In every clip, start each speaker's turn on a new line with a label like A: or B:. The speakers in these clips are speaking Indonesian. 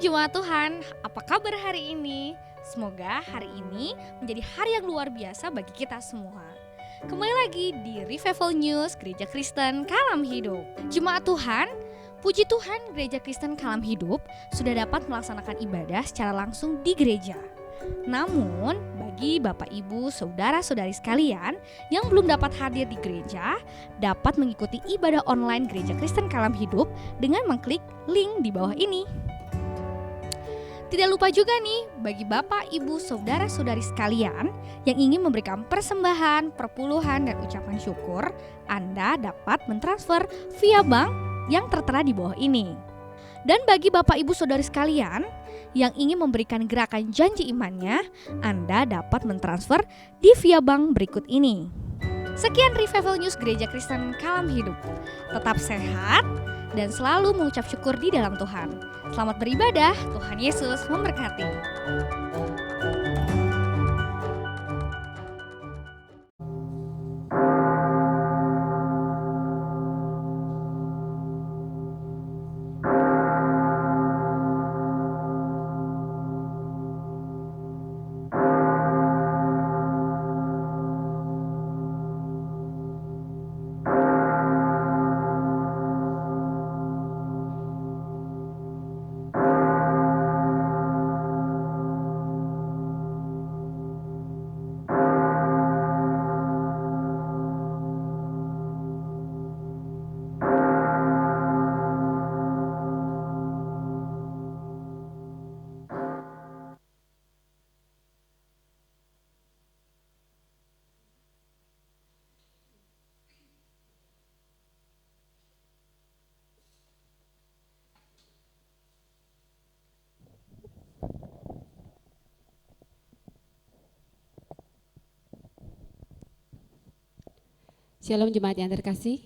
A: Jemaat Tuhan, apa kabar hari ini? Semoga hari ini menjadi hari yang luar biasa bagi kita semua. Kembali lagi di Revival News Gereja Kristen Kalam Hidup. Jemaat Tuhan, puji Tuhan Gereja Kristen Kalam Hidup sudah dapat melaksanakan ibadah secara langsung di gereja. Namun, bagi Bapak Ibu, Saudara-saudari sekalian yang belum dapat hadir di gereja, dapat mengikuti ibadah online Gereja Kristen Kalam Hidup dengan mengklik link di bawah ini. Tidak lupa juga nih, bagi Bapak, Ibu, Saudara-saudari sekalian yang ingin memberikan persembahan, perpuluhan, dan ucapan syukur, Anda dapat mentransfer via bank yang tertera di bawah ini. Dan bagi Bapak, Ibu, Saudari sekalian yang ingin memberikan gerakan janji imannya, Anda dapat mentransfer di via bank berikut ini. Sekian Revival News Gereja Kristen Kalam Hidup. Tetap sehat dan selalu mengucap syukur di dalam Tuhan. Selamat beribadah, Tuhan Yesus memberkati.
B: Shalom jemaat yang terkasih,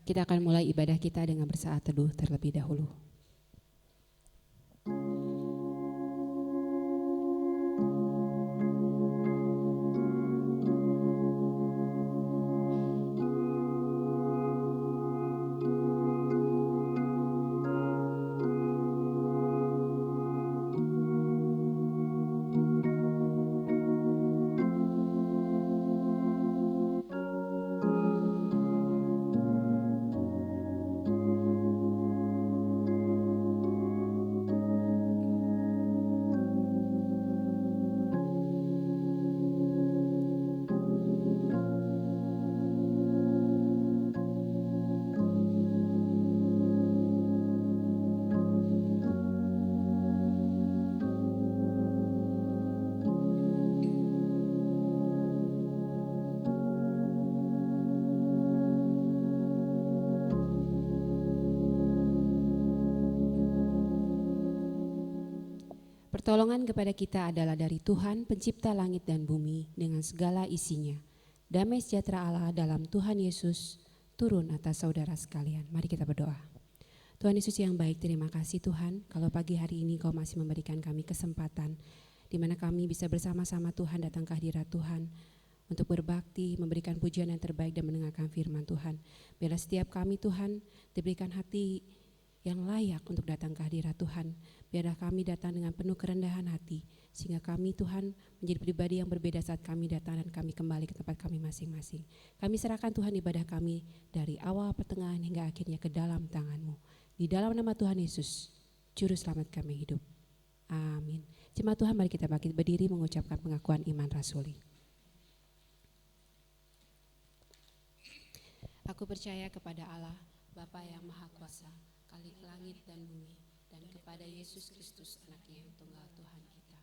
B: kita akan mulai ibadah kita dengan bersaat teduh terlebih dahulu. Pertolongan kepada kita adalah dari Tuhan pencipta langit dan bumi dengan segala isinya. Damai sejahtera Allah dalam Tuhan Yesus turun atas saudara sekalian. Mari kita berdoa. Tuhan Yesus yang baik, terima kasih Tuhan kalau pagi hari ini Kau masih memberikan kami kesempatan di mana kami bisa bersama-sama Tuhan datang ke hadirat Tuhan untuk berbakti, memberikan pujian yang terbaik dan mendengarkan firman Tuhan. Biarlah setiap kami Tuhan diberikan hati yang layak untuk datang ke hadirat Tuhan. Biarlah kami datang dengan penuh kerendahan hati, sehingga kami Tuhan menjadi pribadi yang berbeda saat kami datang dan kami kembali ke tempat kami masing-masing. Kami serahkan Tuhan ibadah kami dari awal, pertengahan hingga akhirnya ke dalam tangan-Mu. Di dalam nama Tuhan Yesus, Juru Selamat kami hidup. Amin. Jemaat Tuhan, mari kita bangkit berdiri mengucapkan pengakuan iman rasuli. Aku percaya kepada Allah, Bapa yang Maha Kuasa, Khalik langit dan bumi, dan kepada Yesus Kristus anaknya yang tunggal Tuhan kita,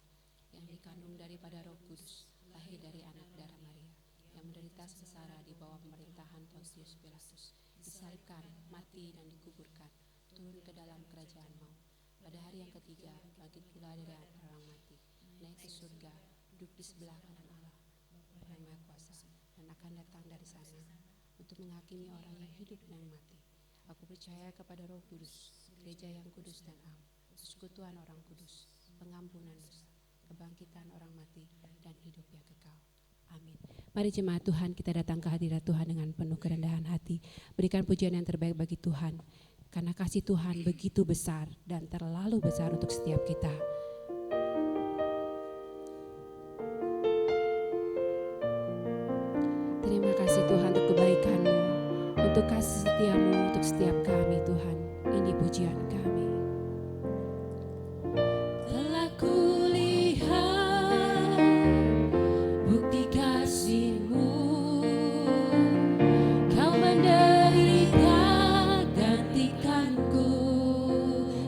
B: yang dikandung daripada Roh Kudus, lahir dari anak darah Maria, yang menderita sengsara di bawah pemerintahan Pontius Pilatus, disalibkan, mati dan dikuburkan, turun ke dalam kerajaan maut. Pada hari yang ketiga, bangkit pula dari antara orang mati, naik ke surga, duduk di sebelah kanan Allah, Bapa yang Maha Kuasa, dan akan datang dari sana untuk menghakimi orang yang hidup dan mati. Aku percaya kepada Roh Kudus, gereja yang kudus dan am, persekutuan orang kudus, pengampunan dosa, kebangkitan orang mati, dan hidup yang kekal. Amin. Mari jemaat Tuhan, kita datang ke hadirat Tuhan dengan penuh kerendahan hati. Berikan pujian yang terbaik bagi Tuhan. karena kasih Tuhan begitu besar dan terlalu besar untuk setiap kita. Terima kasih Tuhan untuk kebaikan-Mu, untuk kasih setia-Mu untuk setiap kami Tuhan. Ini pujian kami.
C: Telah kulihat bukti kasih-Mu, Kau menderita gantikanku.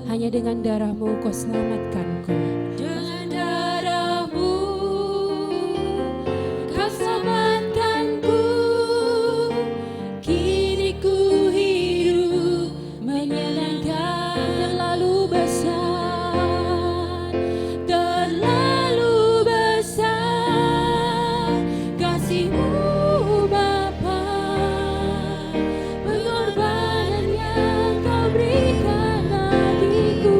B: Hanya dengan darah-Mu Kau selamatkanku.
C: Dengan darah-Mu Kau selamatkanku. Kini ku hidup menyenangkan. Terlalu besar, terlalu besar kasih-Mu Bapa. Pengorbanan yang Kau berikan bagiku.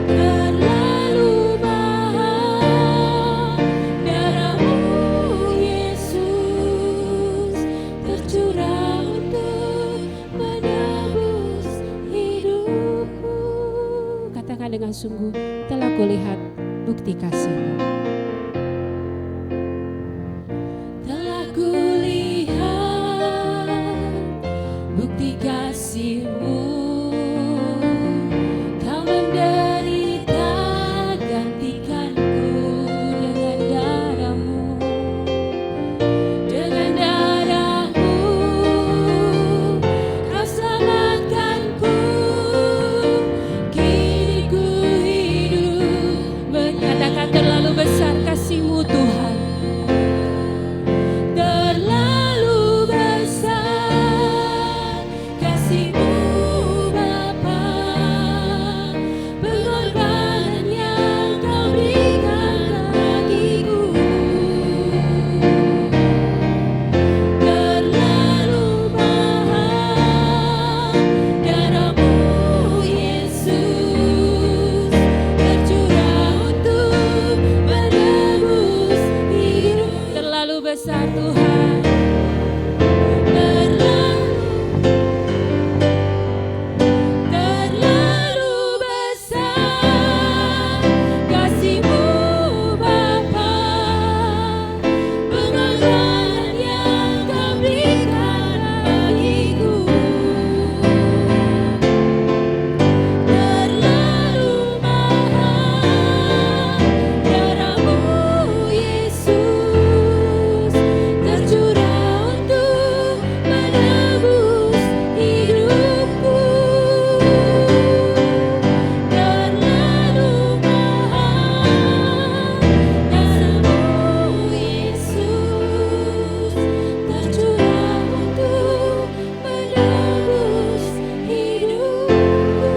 C: Terlalu mahal darah-Mu Yesus, tercurah untuk menebus hidupku.
B: Katakan dengan sungguh, telah kulihat bukti kasih-Mu.
C: Telah kulihat bukti kasih-Mu, Kau menderita gantikanku. Dengan darah-Mu, dengan darah-Mu Kau selamatkanku. Kini ku hidup menyatakan terlalu besar kasih-Mu Tuhan. Terlalu besar kasih-Mu Bapa. Pengorbanan yang Kau berikan bagiku. Terlalu mahal darah-Mu Yesus, tercurah untuk menebus hidup. Terlalu besar Tuhan. Terlalu besar kasih-Mu Bapa. Pengorbanan yang Kau berikan bagiku. Terlalu mahal darah-Mu Yesus, tercurah untuk menebus hidupku. Terlalu mahal darah-Mu Yesus, tercurah untuk menebus hidupku.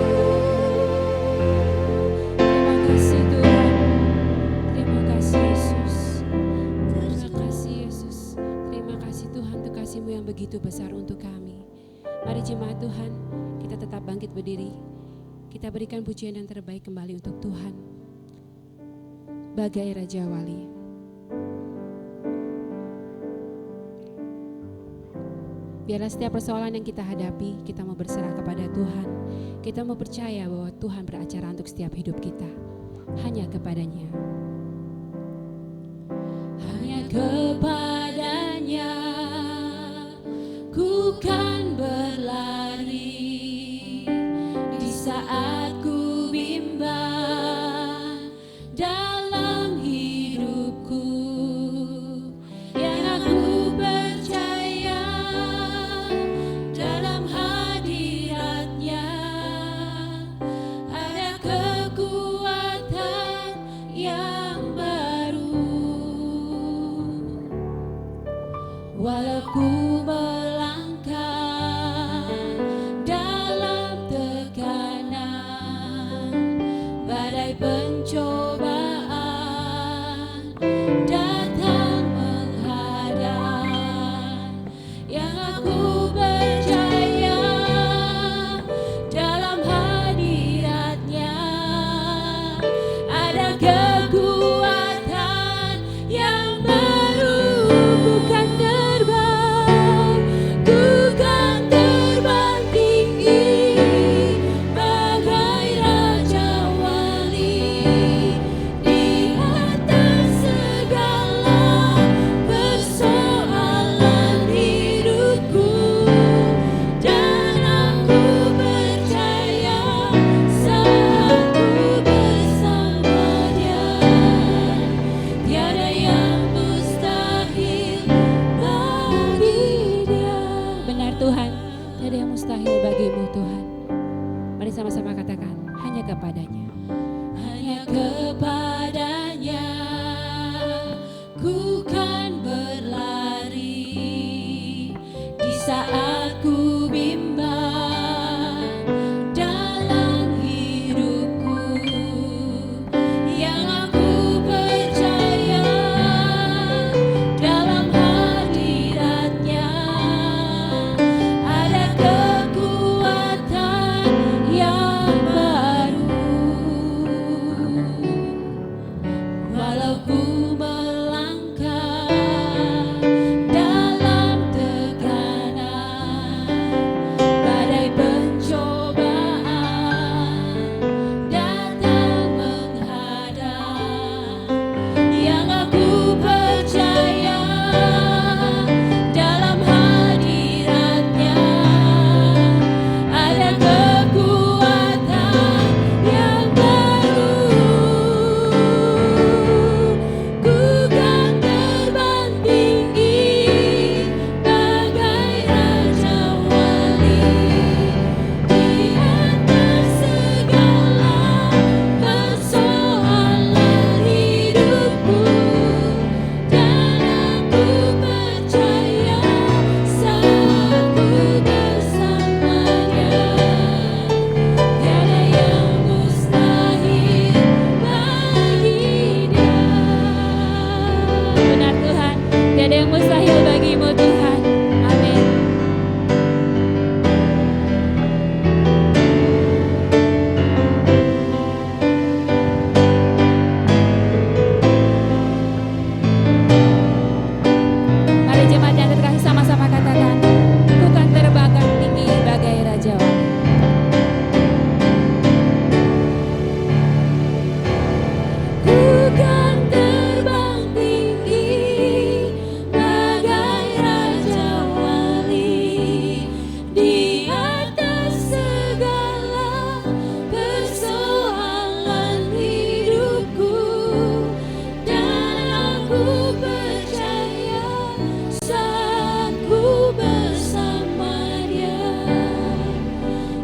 B: Terima kasih Tuhan. Terima kasih Yesus. Terima kasih Yesus. Terima kasih Tuhan untuk kasih-Mu yang begitu besar untuk kami. Mari jemaat Tuhan, kita tetap bangkit berdiri. Kita berikan pujian yang terbaik kembali untuk Tuhan. Bagai Raja Wali. Biarlah setiap persoalan yang kita hadapi, kita mau berserah kepada Tuhan. Kita mau percaya bahwa Tuhan beracara untuk setiap hidup kita. Hanya kepadanya.
C: Hanya kepadanya ku kan berlari di saat ku bimbang dalam hidupku. Yang aku percaya dalam hadiratnya ada kekuatan yang baru. Walau ku melangkah dalam tekanan, badai pencobaan datang menghadang. Yang aku percaya dalam hadiratnya ada kekuatan yang baru. Ku kan terbang, ku kan
B: Mari sama-sama katakan, hanya kepadanya.
C: Hanya kepadanya ku kan berlari di saat ku bimbang dalam hidupku. Yang aku percaya dalam hadiratnya ada kekuatan yang baru. Walau ku melangkah dalam tekanan, badai pencobaan datang menghadang. Yang aku percaya dalam hadiratnya ada kekuatan yang baru. Ku kan terbang tinggi bagai raja wali di atas segala persoalan hidupku. Dan aku percaya saat ku bersamanya tiada yang mustahil bagi Dia. Benar Tuhan, tiada yang mustahil bagimu Tuhan. Amin. Mari jemaat yang terkasih sama-sama katakan, ku kan terbang tinggi bagai raja wali. Ku kan terbang tinggi bagai raja wali di atas segala persoalan hidupku. Dan aku percaya saat ku bersama Dia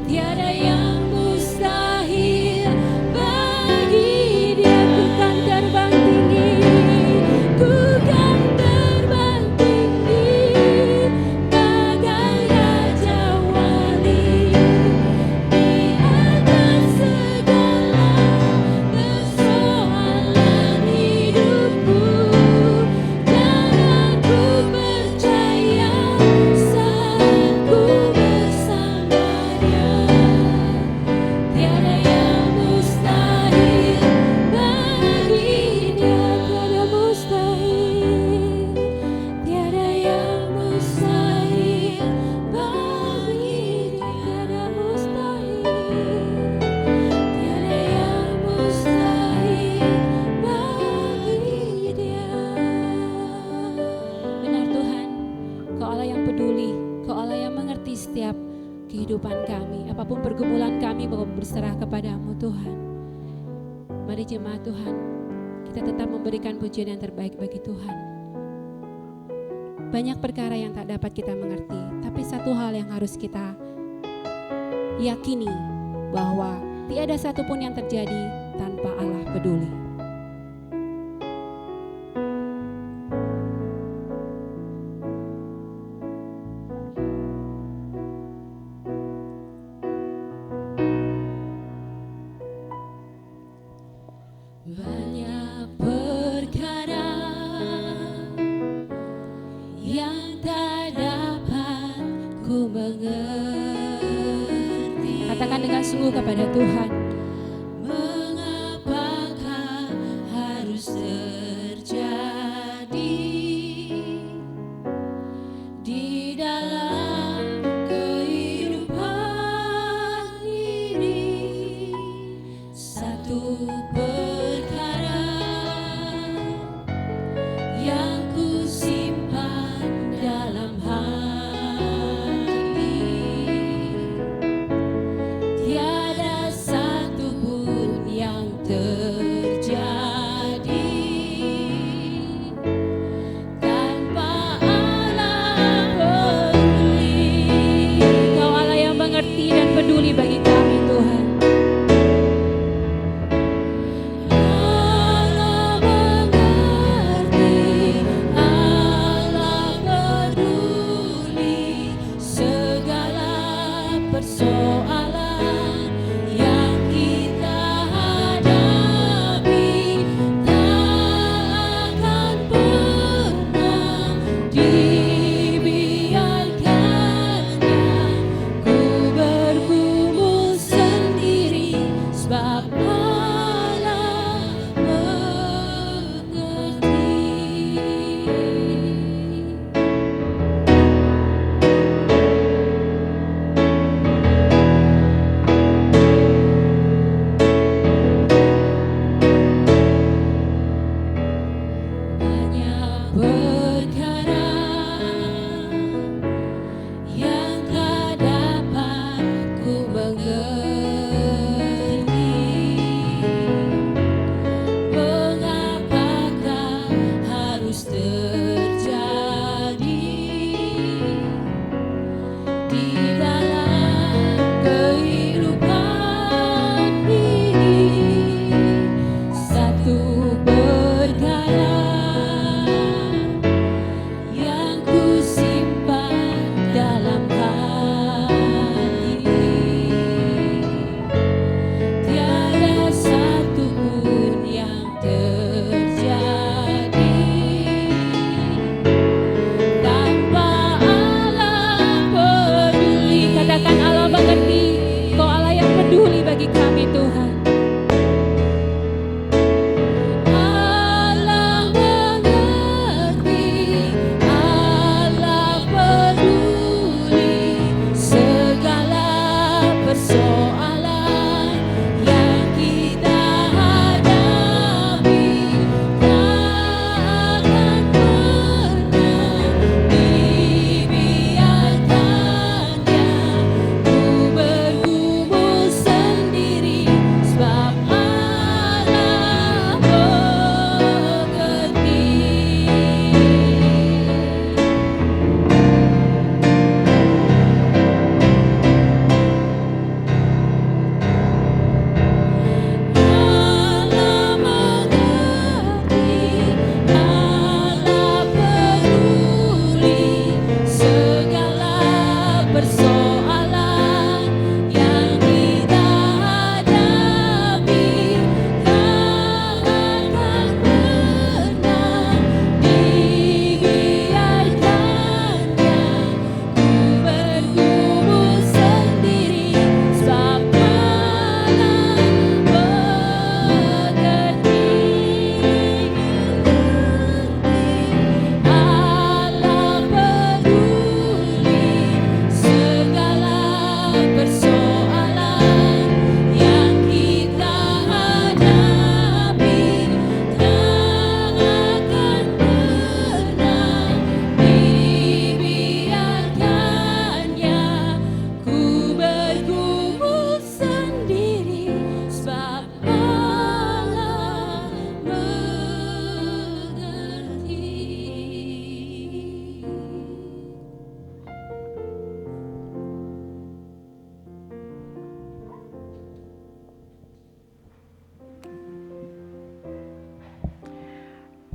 C: tiada yang mustahil bagi Dia. Ku kan terbang tinggi, ku kan terbang tinggi bagai raja wali di atas segala persoalan hidupku. Dan aku percaya saat ku bersama Dia tiada yang mustahil bagi Dia. Tiada mustahil, tiada yang mustahil bagi Dia. Tiada mustahil, tiada yang mustahil bagi Dia. Benar Tuhan, Kau Allah yang peduli, Kau Allah yang mengerti setiap kehidupan kami. Apapun pergumulan kami, mau berserah kepadamu Tuhan. Mari jemaat Tuhan, kita tetap memberikan pujian yang terbaik bagi Tuhan. Banyak perkara yang tak dapat kita mengerti, tapi satu hal yang harus kita yakini, bahwa tiada satupun yang terjadi tanpa Allah peduli. Banyak perkara yang tak dapat ku mengerti.
B: Katakan dengan sungguh kepada Tuhan,
C: Mengapakah harus terjadi di dalam kehidupan ini? Satu perkara yang ku simpan dalam hati, tiada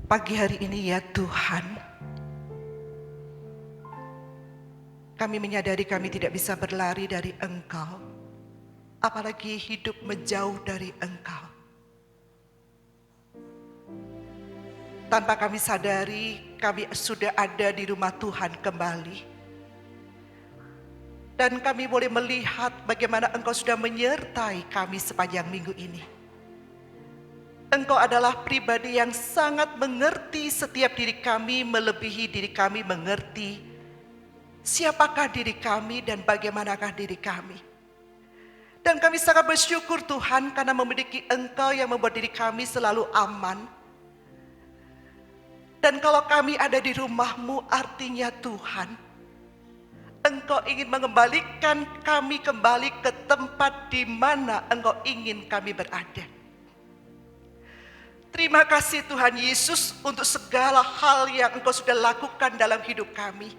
D: Pagi hari ini ya Tuhan, kami menyadari kami tidak bisa berlari dari Engkau, apalagi hidup menjauh dari Engkau. Tanpa kami sadari, kami sudah ada di rumah Tuhan kembali. Dan kami boleh melihat bagaimana Engkau sudah menyertai kami sepanjang minggu ini. Engkau adalah pribadi yang sangat mengerti setiap diri kami, melebihi diri kami mengerti siapakah diri kami dan bagaimanakah diri kami. Dan kami sangat bersyukur Tuhan karena memiliki Engkau yang membuat diri kami selalu aman. Dan kalau kami ada di rumah-Mu, artinya Tuhan, Engkau ingin mengembalikan kami kembali ke tempat di mana Engkau ingin kami berada. Terima kasih Tuhan Yesus untuk segala hal yang Engkau sudah lakukan dalam hidup kami.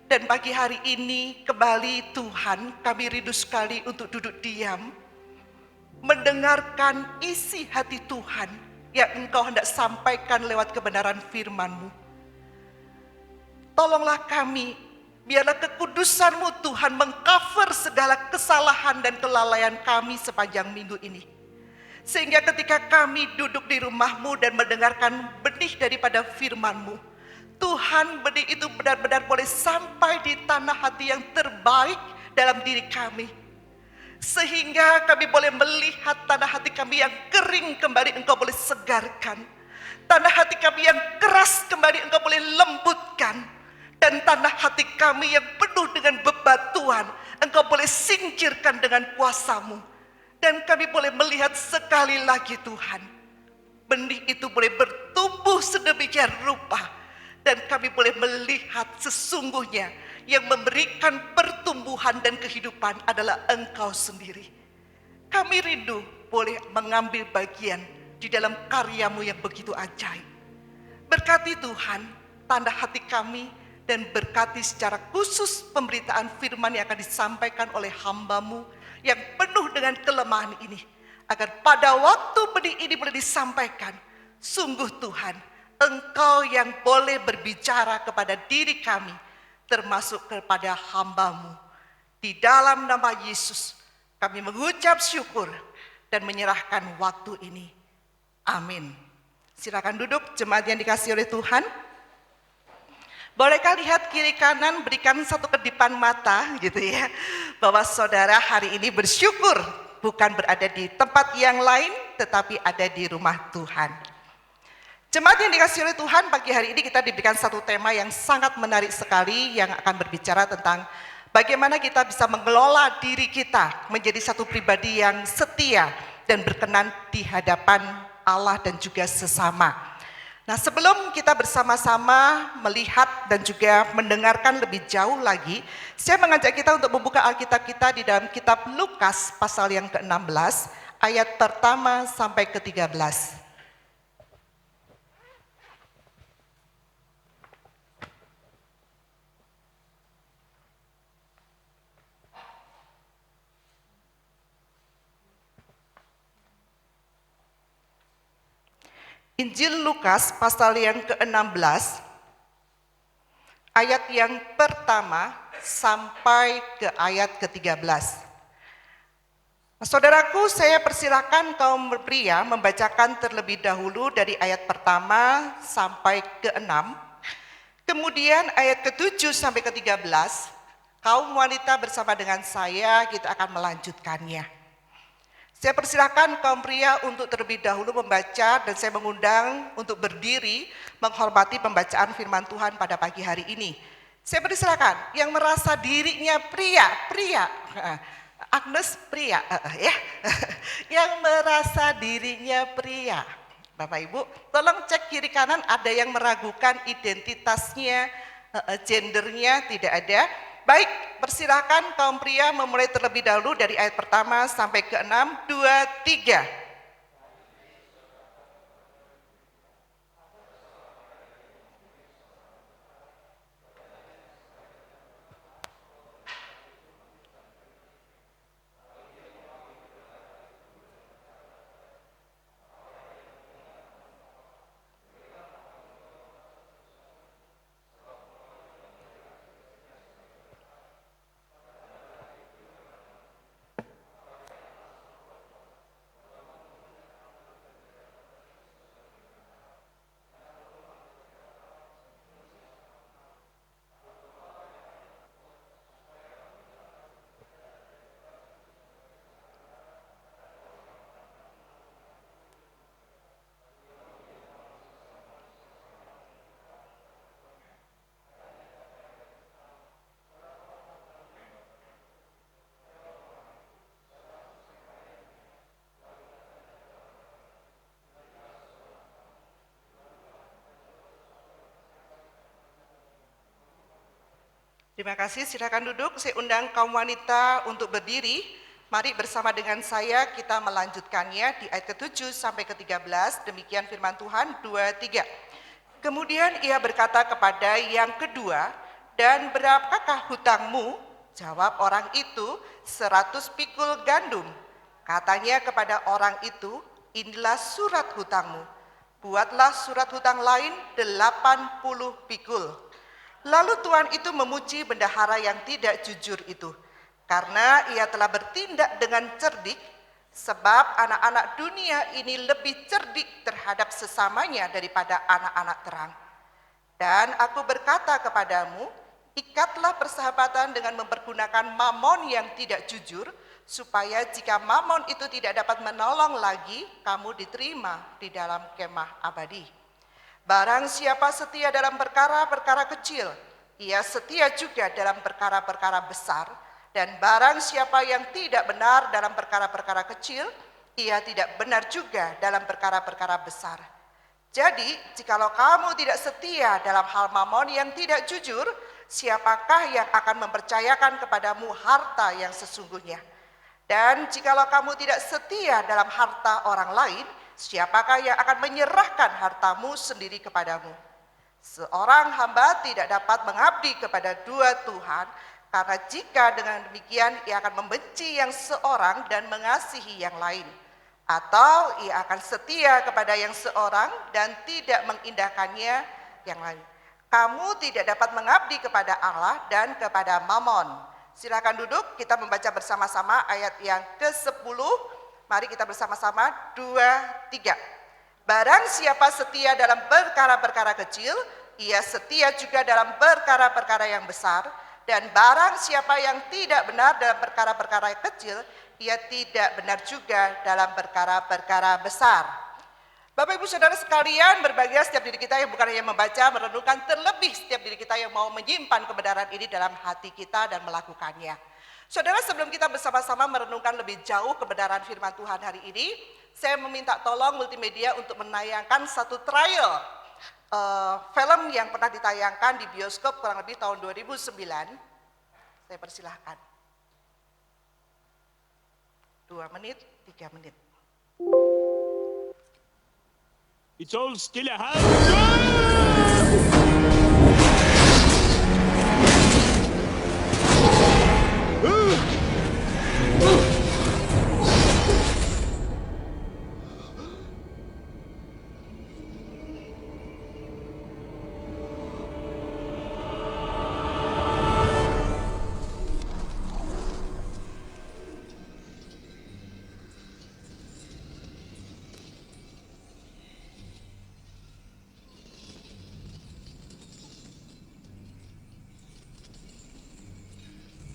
D: Dan pagi hari ini kembali Tuhan, kami rindu sekali untuk duduk diam, mendengarkan isi hati Tuhan yang Engkau hendak sampaikan lewat kebenaran firman-Mu. Tolonglah kami, biarlah kekudusan-Mu Tuhan mengcover segala kesalahan dan kelalaian kami sepanjang minggu ini. Sehingga ketika kami duduk di rumah-Mu dan mendengarkan benih daripada firman-Mu, Tuhan, benih itu benar-benar boleh sampai di tanah hati yang terbaik dalam diri kami. Sehingga kami boleh melihat tanah hati kami yang kering kembali Engkau boleh segarkan. Tanah hati kami yang keras kembali Engkau boleh lembutkan. Dan tanah hati kami yang penuh dengan bebatuan Engkau boleh singkirkan dengan kuasa-Mu. Dan kami boleh melihat sekali lagi Tuhan, benih itu boleh bertumbuh sedemikian rupa. Dan kami boleh melihat sesungguhnya yang memberikan pertumbuhan dan kehidupan adalah Engkau sendiri. Kami rindu boleh mengambil bagian di dalam karya-Mu yang begitu ajaib. Berkati Tuhan tanda hati kami dan berkati secara khusus pemberitaan firman yang akan disampaikan oleh hamba-Mu yang penuh dengan kelemahan ini, agar pada waktu benih ini boleh disampaikan, sungguh Tuhan, Engkau yang boleh berbicara kepada diri kami, termasuk kepada hamba-Mu. Di dalam nama Yesus, kami mengucap syukur dan menyerahkan waktu ini. Amin. Silakan duduk, jemaat yang dikasihi oleh Tuhan. Bolehkah lihat kiri kanan, berikan satu kedipan mata gitu ya, bahwa saudara hari ini bersyukur bukan berada di tempat yang lain tetapi ada di rumah Tuhan. Jemaat yang dikasihi oleh Tuhan, pagi hari ini kita diberikan satu tema yang sangat menarik sekali yang akan berbicara tentang bagaimana kita bisa mengelola diri kita menjadi satu pribadi yang setia dan berkenan di hadapan Allah dan juga sesama. Nah, sebelum kita bersama-sama melihat dan juga mendengarkan lebih jauh lagi, saya mengajak kita untuk membuka Alkitab kita di dalam kitab Lukas pasal yang ke-16, ayat pertama sampai ke-13. Injil Lukas pasal yang ke-16, ayat yang pertama sampai ke ayat ke-13. Saudaraku, saya persilakan kaum pria membacakan terlebih dahulu dari ayat pertama sampai ke-6. Kemudian ayat ke-7 sampai ke-13, kaum wanita bersama dengan saya kita akan melanjutkannya. Saya persilakan kaum pria untuk terlebih dahulu membaca dan saya mengundang untuk berdiri menghormati pembacaan firman Tuhan pada pagi hari ini. Saya persilakan yang merasa dirinya pria, Agnes pria ya, yang merasa dirinya pria. Bapak Ibu, tolong cek kiri kanan ada yang meragukan identitasnya, gendernya, tidak ada. Baik, persilakan kaum pria memulai terlebih dahulu dari ayat pertama sampai ke-6, 2, 3. Terima kasih, silakan duduk. Saya undang kaum wanita untuk berdiri. Mari bersama dengan saya kita melanjutkannya di ayat ke-7 sampai ke-13. Demikian firman Tuhan 2-3. Kemudian ia berkata kepada yang kedua, dan berapakah hutangmu? Jawab orang itu, 100 pikul gandum. Katanya kepada orang itu, inilah surat hutangmu. Buatlah surat hutang lain 80 pikul. Lalu Tuhan itu memuji bendahara yang tidak jujur itu, karena ia telah bertindak dengan cerdik, sebab anak-anak dunia ini lebih cerdik terhadap sesamanya daripada anak-anak terang. Dan aku berkata kepadamu, ikatlah persahabatan dengan mempergunakan mamon yang tidak jujur, supaya jika mamon itu tidak dapat menolong lagi, kamu diterima di dalam kemah abadi. Barang siapa setia dalam perkara-perkara kecil, ia setia juga dalam perkara-perkara besar. Dan barang siapa yang tidak benar dalam perkara-perkara kecil, ia tidak benar juga dalam perkara-perkara besar. Jadi, jikalau kamu tidak setia dalam hal mamon yang tidak jujur, siapakah yang akan mempercayakan kepadamu harta yang sesungguhnya? Dan jikalau kamu tidak setia dalam harta orang lain, siapakah yang akan menyerahkan hartamu sendiri kepadamu? Seorang hamba tidak dapat mengabdi kepada dua Tuhan, karena jika dengan demikian ia akan membenci yang seorang dan mengasihi yang lain. Atau ia akan setia kepada yang seorang dan tidak mengindahkannya yang lain. Kamu tidak dapat mengabdi kepada Allah dan kepada Mamon. Silakan duduk, kita membaca bersama-sama ayat yang ke-10. Mari kita bersama-sama, 2-3. Barang siapa setia dalam perkara-perkara kecil, ia setia juga dalam perkara-perkara yang besar. Dan barang siapa yang tidak benar dalam perkara-perkara kecil, ia tidak benar juga dalam perkara-perkara besar. Bapak Ibu Saudara sekalian, berbahagia setiap diri kita yang bukan hanya membaca, merenungkan, terlebih setiap diri kita yang mau menyimpan kebenaran ini dalam hati kita dan melakukannya. Saudara, sebelum kita bersama-sama merenungkan lebih jauh kebenaran firman Tuhan hari ini, saya meminta tolong multimedia untuk menayangkan satu trial film yang pernah ditayangkan di bioskop kurang lebih tahun 2009. Saya persilahkan. 2 menit, 3 menit.
E: It's all still ahead.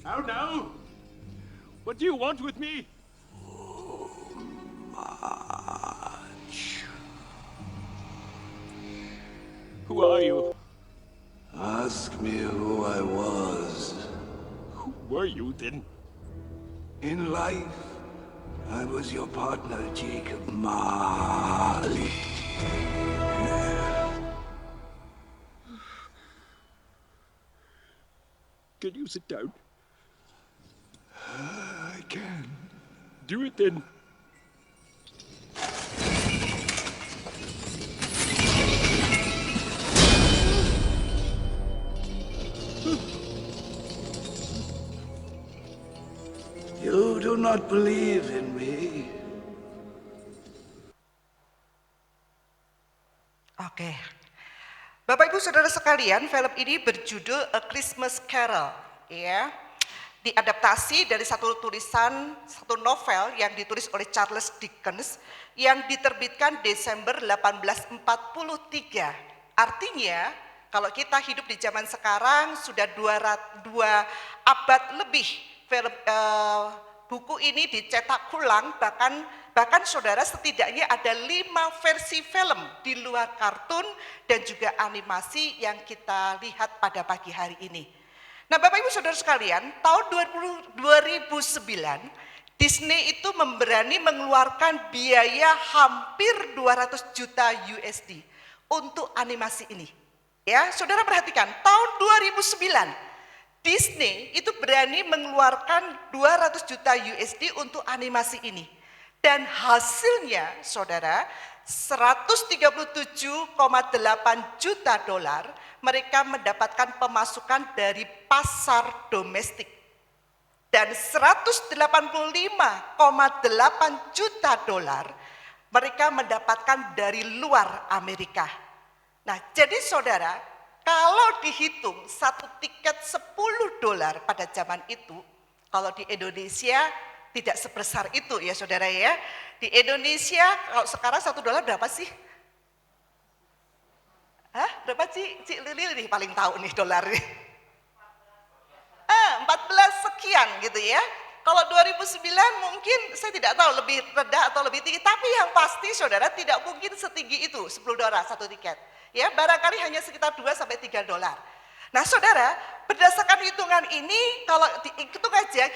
E: How now? What do you want with me?
F: Much.
E: Who are you?
F: Ask me who I was.
E: Who were you then?
F: In life, I was your partner, Jacob Marley.
E: Can you sit down?
F: I can.
E: Do it then.
F: You do not believe in me.
D: Oke. Bapak Ibu Saudara sekalian, film ini berjudul A Christmas Carol, ya. Diadaptasi dari satu novel yang ditulis oleh Charles Dickens yang diterbitkan Desember 1843. Artinya, kalau kita hidup di zaman sekarang sudah 2 abad lebih, buku ini dicetak ulang, bahkan saudara setidaknya ada 5 versi film di luar kartun dan juga animasi yang kita lihat pada pagi hari ini. Nah, Bapak Ibu Saudara sekalian, tahun 2009 Disney itu memberani mengeluarkan biaya hampir 200 juta USD untuk animasi ini. Ya, saudara perhatikan, tahun 2009 Disney itu berani mengeluarkan 200 juta USD untuk animasi ini. Dan hasilnya, saudara, 137,8 juta dolar mereka mendapatkan pemasukan dari pasar domestik. Dan 185,8 juta dolar mereka mendapatkan dari luar Amerika. Nah, jadi saudara, kalau dihitung satu tiket 10 dolar pada zaman itu, kalau di Indonesia tidak sebesar itu ya saudara ya. Di Indonesia kalau sekarang 1 dolar berapa sih? Hah? Berapa sih? Cik Lili nih paling tahu nih dolar nih. 14 sekian gitu ya. Kalau 2009 mungkin saya tidak tahu lebih rendah atau lebih tinggi, tapi yang pasti saudara tidak mungkin setinggi itu 10 dolar satu tiket. Ya, barangkali hanya sekitar 2 sampai 3 dolar. Nah, saudara, berdasarkan hitungan ini kalau dihitung aja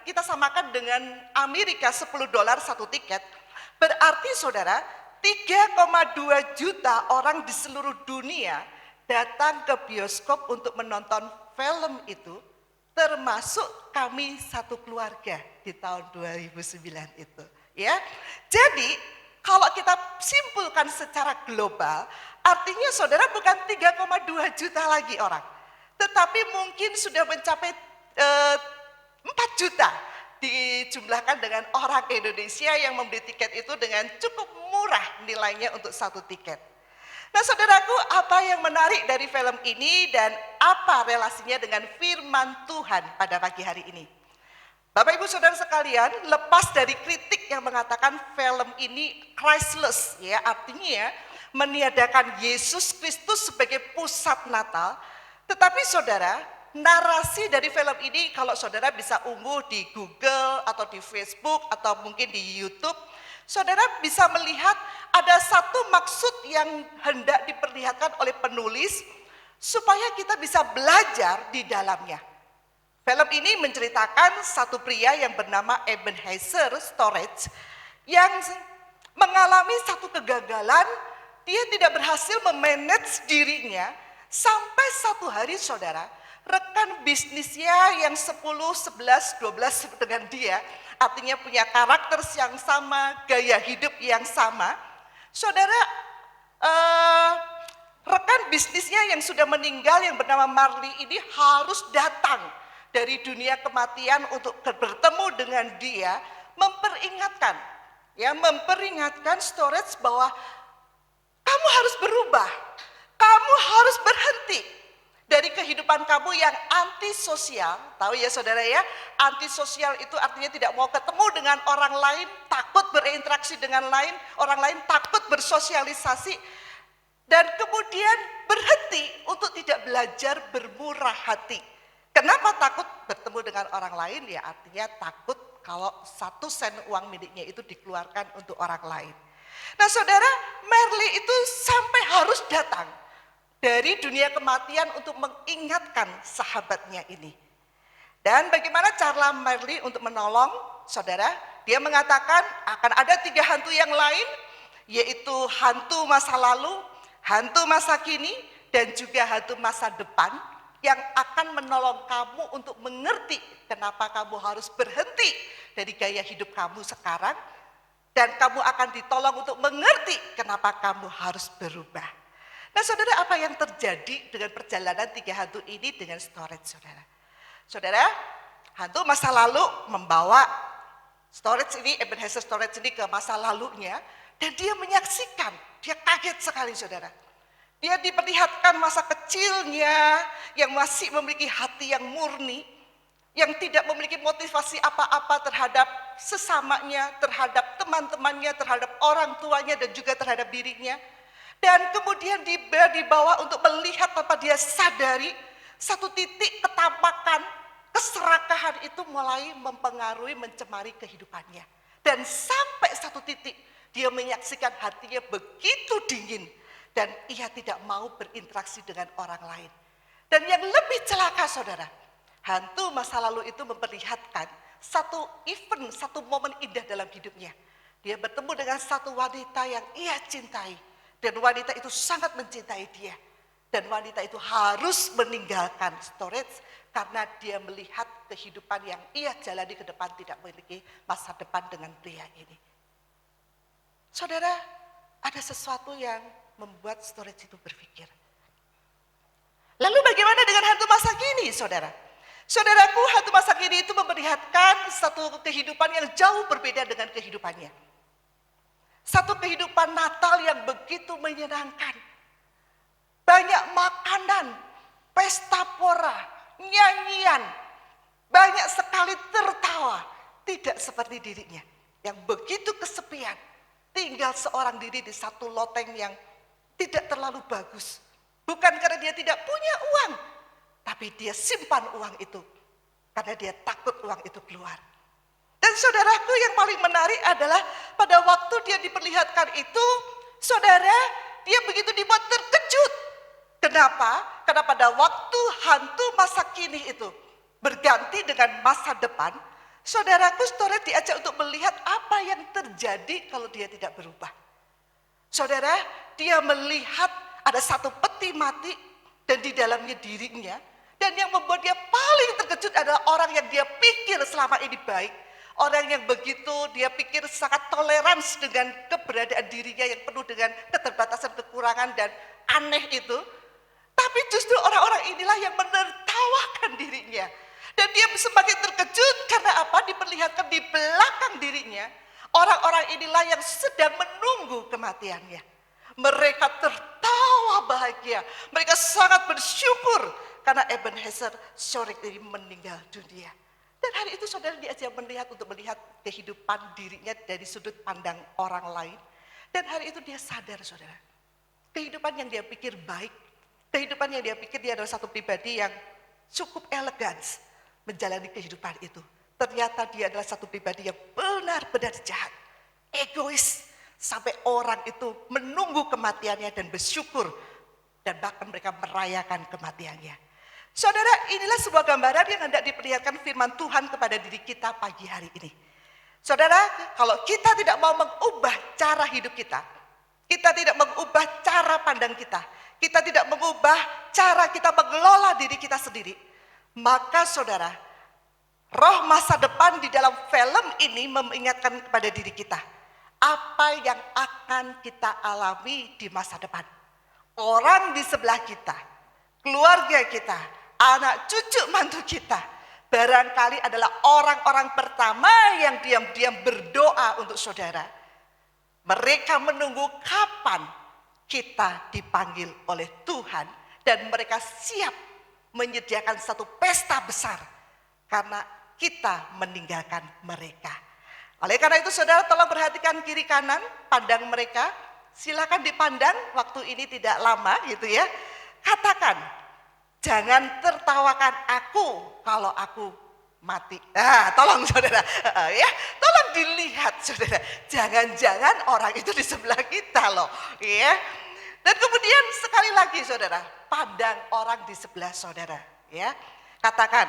D: kita samakan dengan Amerika 10 dolar satu tiket, berarti saudara 3,2 juta orang di seluruh dunia datang ke bioskop untuk menonton film itu, termasuk kami satu keluarga di tahun 2009 itu. Ya, jadi kalau kita simpulkan secara global, artinya saudara bukan 3,2 juta lagi orang, tetapi mungkin sudah mencapai 4 juta dijumlahkan dengan orang Indonesia yang membeli tiket itu dengan cukup murah nilainya untuk satu tiket. Nah saudaraku, apa yang menarik dari film ini dan apa relasinya dengan firman Tuhan pada pagi hari ini? Bapak Ibu Saudara sekalian, lepas dari kritik yang mengatakan film ini Christless, ya artinya meniadakan Yesus Kristus sebagai pusat Natal, tetapi saudara, narasi dari film ini kalau saudara bisa unggah di Google atau di Facebook atau mungkin di YouTube, saudara bisa melihat ada satu maksud yang hendak diperlihatkan oleh penulis supaya kita bisa belajar di dalamnya. Film ini menceritakan satu pria yang bernama Ebenezer Storage yang mengalami satu kegagalan, dia tidak berhasil memanage dirinya sampai satu hari saudara, rekan bisnisnya yang 10, 11, 12 dengan dia, artinya punya karakter yang sama, gaya hidup yang sama, saudara rekan bisnisnya yang sudah meninggal yang bernama Marley ini harus datang dari dunia kematian untuk bertemu dengan dia, memperingatkan Storage bahwa kamu harus berubah, kamu harus berhenti dari kehidupan kamu yang antisosial. Tahu ya saudara ya, antisosial itu artinya tidak mau ketemu dengan orang lain, takut berinteraksi dengan orang lain takut bersosialisasi, dan kemudian berhenti untuk tidak belajar bermurah hati. Kenapa takut bertemu dengan orang lain? Ya artinya takut kalau 1 sen uang miliknya itu dikeluarkan untuk orang lain. Nah saudara, Marley itu sampai harus datang dari dunia kematian untuk mengingatkan sahabatnya ini. Dan bagaimana cara Marley untuk menolong saudara? Dia mengatakan akan ada 3 hantu yang lain, yaitu hantu masa lalu, hantu masa kini, dan juga hantu masa depan, yang akan menolong kamu untuk mengerti kenapa kamu harus berhenti dari gaya hidup kamu sekarang, dan kamu akan ditolong untuk mengerti kenapa kamu harus berubah. Nah saudara, apa yang terjadi dengan perjalanan 3 hantu ini dengan Storage saudara? Saudara, hantu masa lalu membawa Storage ini, Ebenezer Storage ini ke masa lalunya, dan dia menyaksikan, dia kaget sekali saudara. Dia diperlihatkan masa kecilnya yang masih memiliki hati yang murni, yang tidak memiliki motivasi apa-apa terhadap sesamanya, terhadap teman-temannya, terhadap orang tuanya, dan juga terhadap dirinya. Dan kemudian dibawa untuk melihat tanpa dia sadari, satu titik ketampakan, keserakahan itu mulai mempengaruhi, mencemari kehidupannya. Dan sampai satu titik dia menyaksikan hatinya begitu dingin, dan ia tidak mau berinteraksi dengan orang lain. Dan yang lebih celaka saudara, hantu masa lalu itu memperlihatkan satu event, satu momen indah dalam hidupnya. Dia bertemu dengan satu wanita yang ia cintai, dan wanita itu sangat mencintai dia. Dan wanita itu harus meninggalkan storage karena dia melihat kehidupan yang ia jalani ke depan tidak memiliki masa depan dengan pria ini. Saudara, ada sesuatu yang membuat storage itu berpikir. Lalu bagaimana dengan hantu masa kini, saudara? Saudaraku, hantu masa kini itu memperlihatkan satu kehidupan yang jauh berbeda dengan kehidupannya. Satu kehidupan Natal yang begitu menyenangkan. Banyak makanan, pesta pora, nyanyian, banyak sekali tertawa. Tidak seperti dirinya yang begitu kesepian, tinggal seorang diri di satu loteng yang tidak terlalu bagus. Bukan karena dia tidak punya uang, tapi dia simpan uang itu karena dia takut uang itu keluar. Dan saudaraku, yang paling menarik adalah pada waktu dia diperlihatkan itu, saudara, dia begitu dibuat terkejut. Kenapa? Karena pada waktu hantu masa kini itu berganti dengan masa depan, saudaraku, storage diajak untuk melihat apa yang terjadi kalau dia tidak berubah. Saudara, dia melihat ada satu peti mati dan di dalamnya dirinya. Dan yang membuat dia paling terkejut adalah orang yang dia pikir selama ini baik. Orang yang begitu dia pikir sangat toleransi dengan keberadaan dirinya yang penuh dengan keterbatasan, kekurangan dan aneh itu. Tapi justru orang-orang inilah yang menertawakan dirinya. Dan dia semakin terkejut karena apa? Diperlihatkan di belakang dirinya. Orang-orang inilah yang sedang menunggu kematiannya. Mereka tertawa bahagia. Mereka sangat bersyukur karena Ebenezer Sorik ini meninggal dunia. Dan hari itu saudara diajak melihat untuk melihat kehidupan dirinya dari sudut pandang orang lain. Dan hari itu dia sadar, saudara. Kehidupan yang dia pikir baik. Kehidupan yang dia pikir dia adalah satu pribadi yang cukup elegan menjalani kehidupan itu. Ternyata dia adalah satu pribadi yang benar-benar jahat, egois, sampai orang itu menunggu kematiannya dan bersyukur dan bahkan mereka merayakan kematiannya. Saudara, inilah sebuah gambaran yang hendak diperlihatkan firman Tuhan kepada diri kita pagi hari ini. Saudara, kalau kita tidak mau mengubah cara hidup kita tidak mengubah cara pandang kita tidak mengubah cara kita mengelola diri kita sendiri, maka saudara, roh masa depan di dalam film ini mengingatkan kepada diri kita apa yang akan kita alami di masa depan. Orang di sebelah kita, keluarga kita, anak cucu mantu kita, barangkali adalah orang-orang pertama yang diam-diam berdoa untuk saudara. Mereka menunggu kapan kita dipanggil oleh Tuhan dan mereka siap menyediakan satu pesta besar karena kita meninggalkan mereka. Oleh karena itu saudara, tolong perhatikan kiri kanan, pandang mereka. Silakan dipandang, waktu ini tidak lama gitu ya. Katakan, jangan tertawakan aku kalau aku mati. Tolong saudara, ya, tolong dilihat saudara. Jangan-jangan orang itu di sebelah kita loh, ya. Dan kemudian sekali lagi saudara, pandang orang di sebelah saudara, ya. Katakan,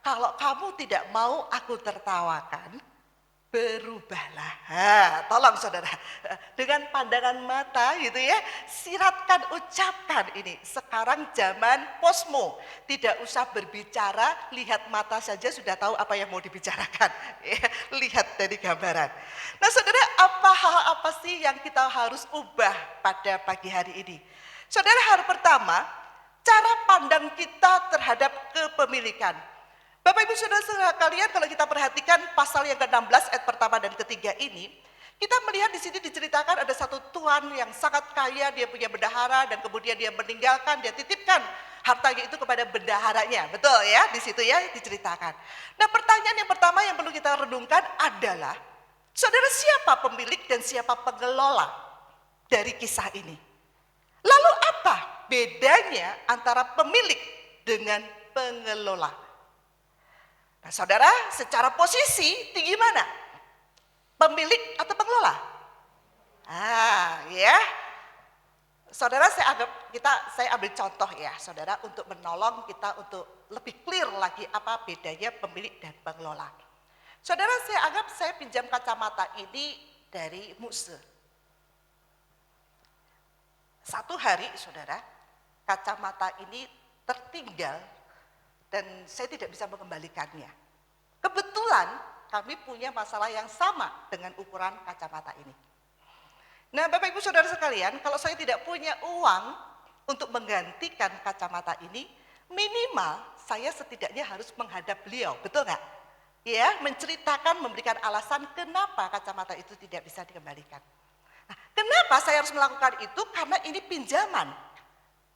D: kalau kamu tidak mau aku tertawakan, berubahlah. Tolong saudara, dengan pandangan mata gitu ya, siratkan, ucapkan ini. Sekarang zaman posmo, tidak usah berbicara, lihat mata saja sudah tahu apa yang mau dibicarakan. Lihat dari gambaran. Nah saudara, hal apa sih yang kita harus ubah pada pagi hari ini? Saudara, hal pertama, cara pandang kita terhadap kepemilikan. Bapak Ibu Saudara kalian, kalau kita perhatikan pasal yang ke-16 ayat pertama dan ketiga ini, kita melihat di sini diceritakan ada satu tuan yang sangat kaya, dia punya bendahara dan kemudian dia meninggalkan, dia titipkan hartanya itu kepada bendaharanya. Betul ya, di situ ya diceritakan. Nah, pertanyaan yang pertama yang perlu kita renungkan adalah, saudara, siapa pemilik dan siapa pengelola dari kisah ini? Lalu apa bedanya antara pemilik dengan pengelola? Nah, saudara, secara posisi tinggi mana? Pemilik atau pengelola? Ya. Saudara, saya ambil contoh ya, saudara, untuk menolong kita untuk lebih clear lagi apa bedanya pemilik dan pengelola. Saudara, saya pinjam kacamata ini dari Muse. Satu hari, saudara, kacamata ini tertinggal dan saya tidak bisa mengembalikannya. Kebetulan kami punya masalah yang sama dengan ukuran kacamata ini. Nah, Bapak Ibu Saudara sekalian, kalau saya tidak punya uang untuk menggantikan kacamata ini, minimal saya setidaknya harus menghadap beliau, betul nggak? Ya, menceritakan, memberikan alasan kenapa kacamata itu tidak bisa dikembalikan. Nah, kenapa saya harus melakukan itu? Karena ini pinjaman.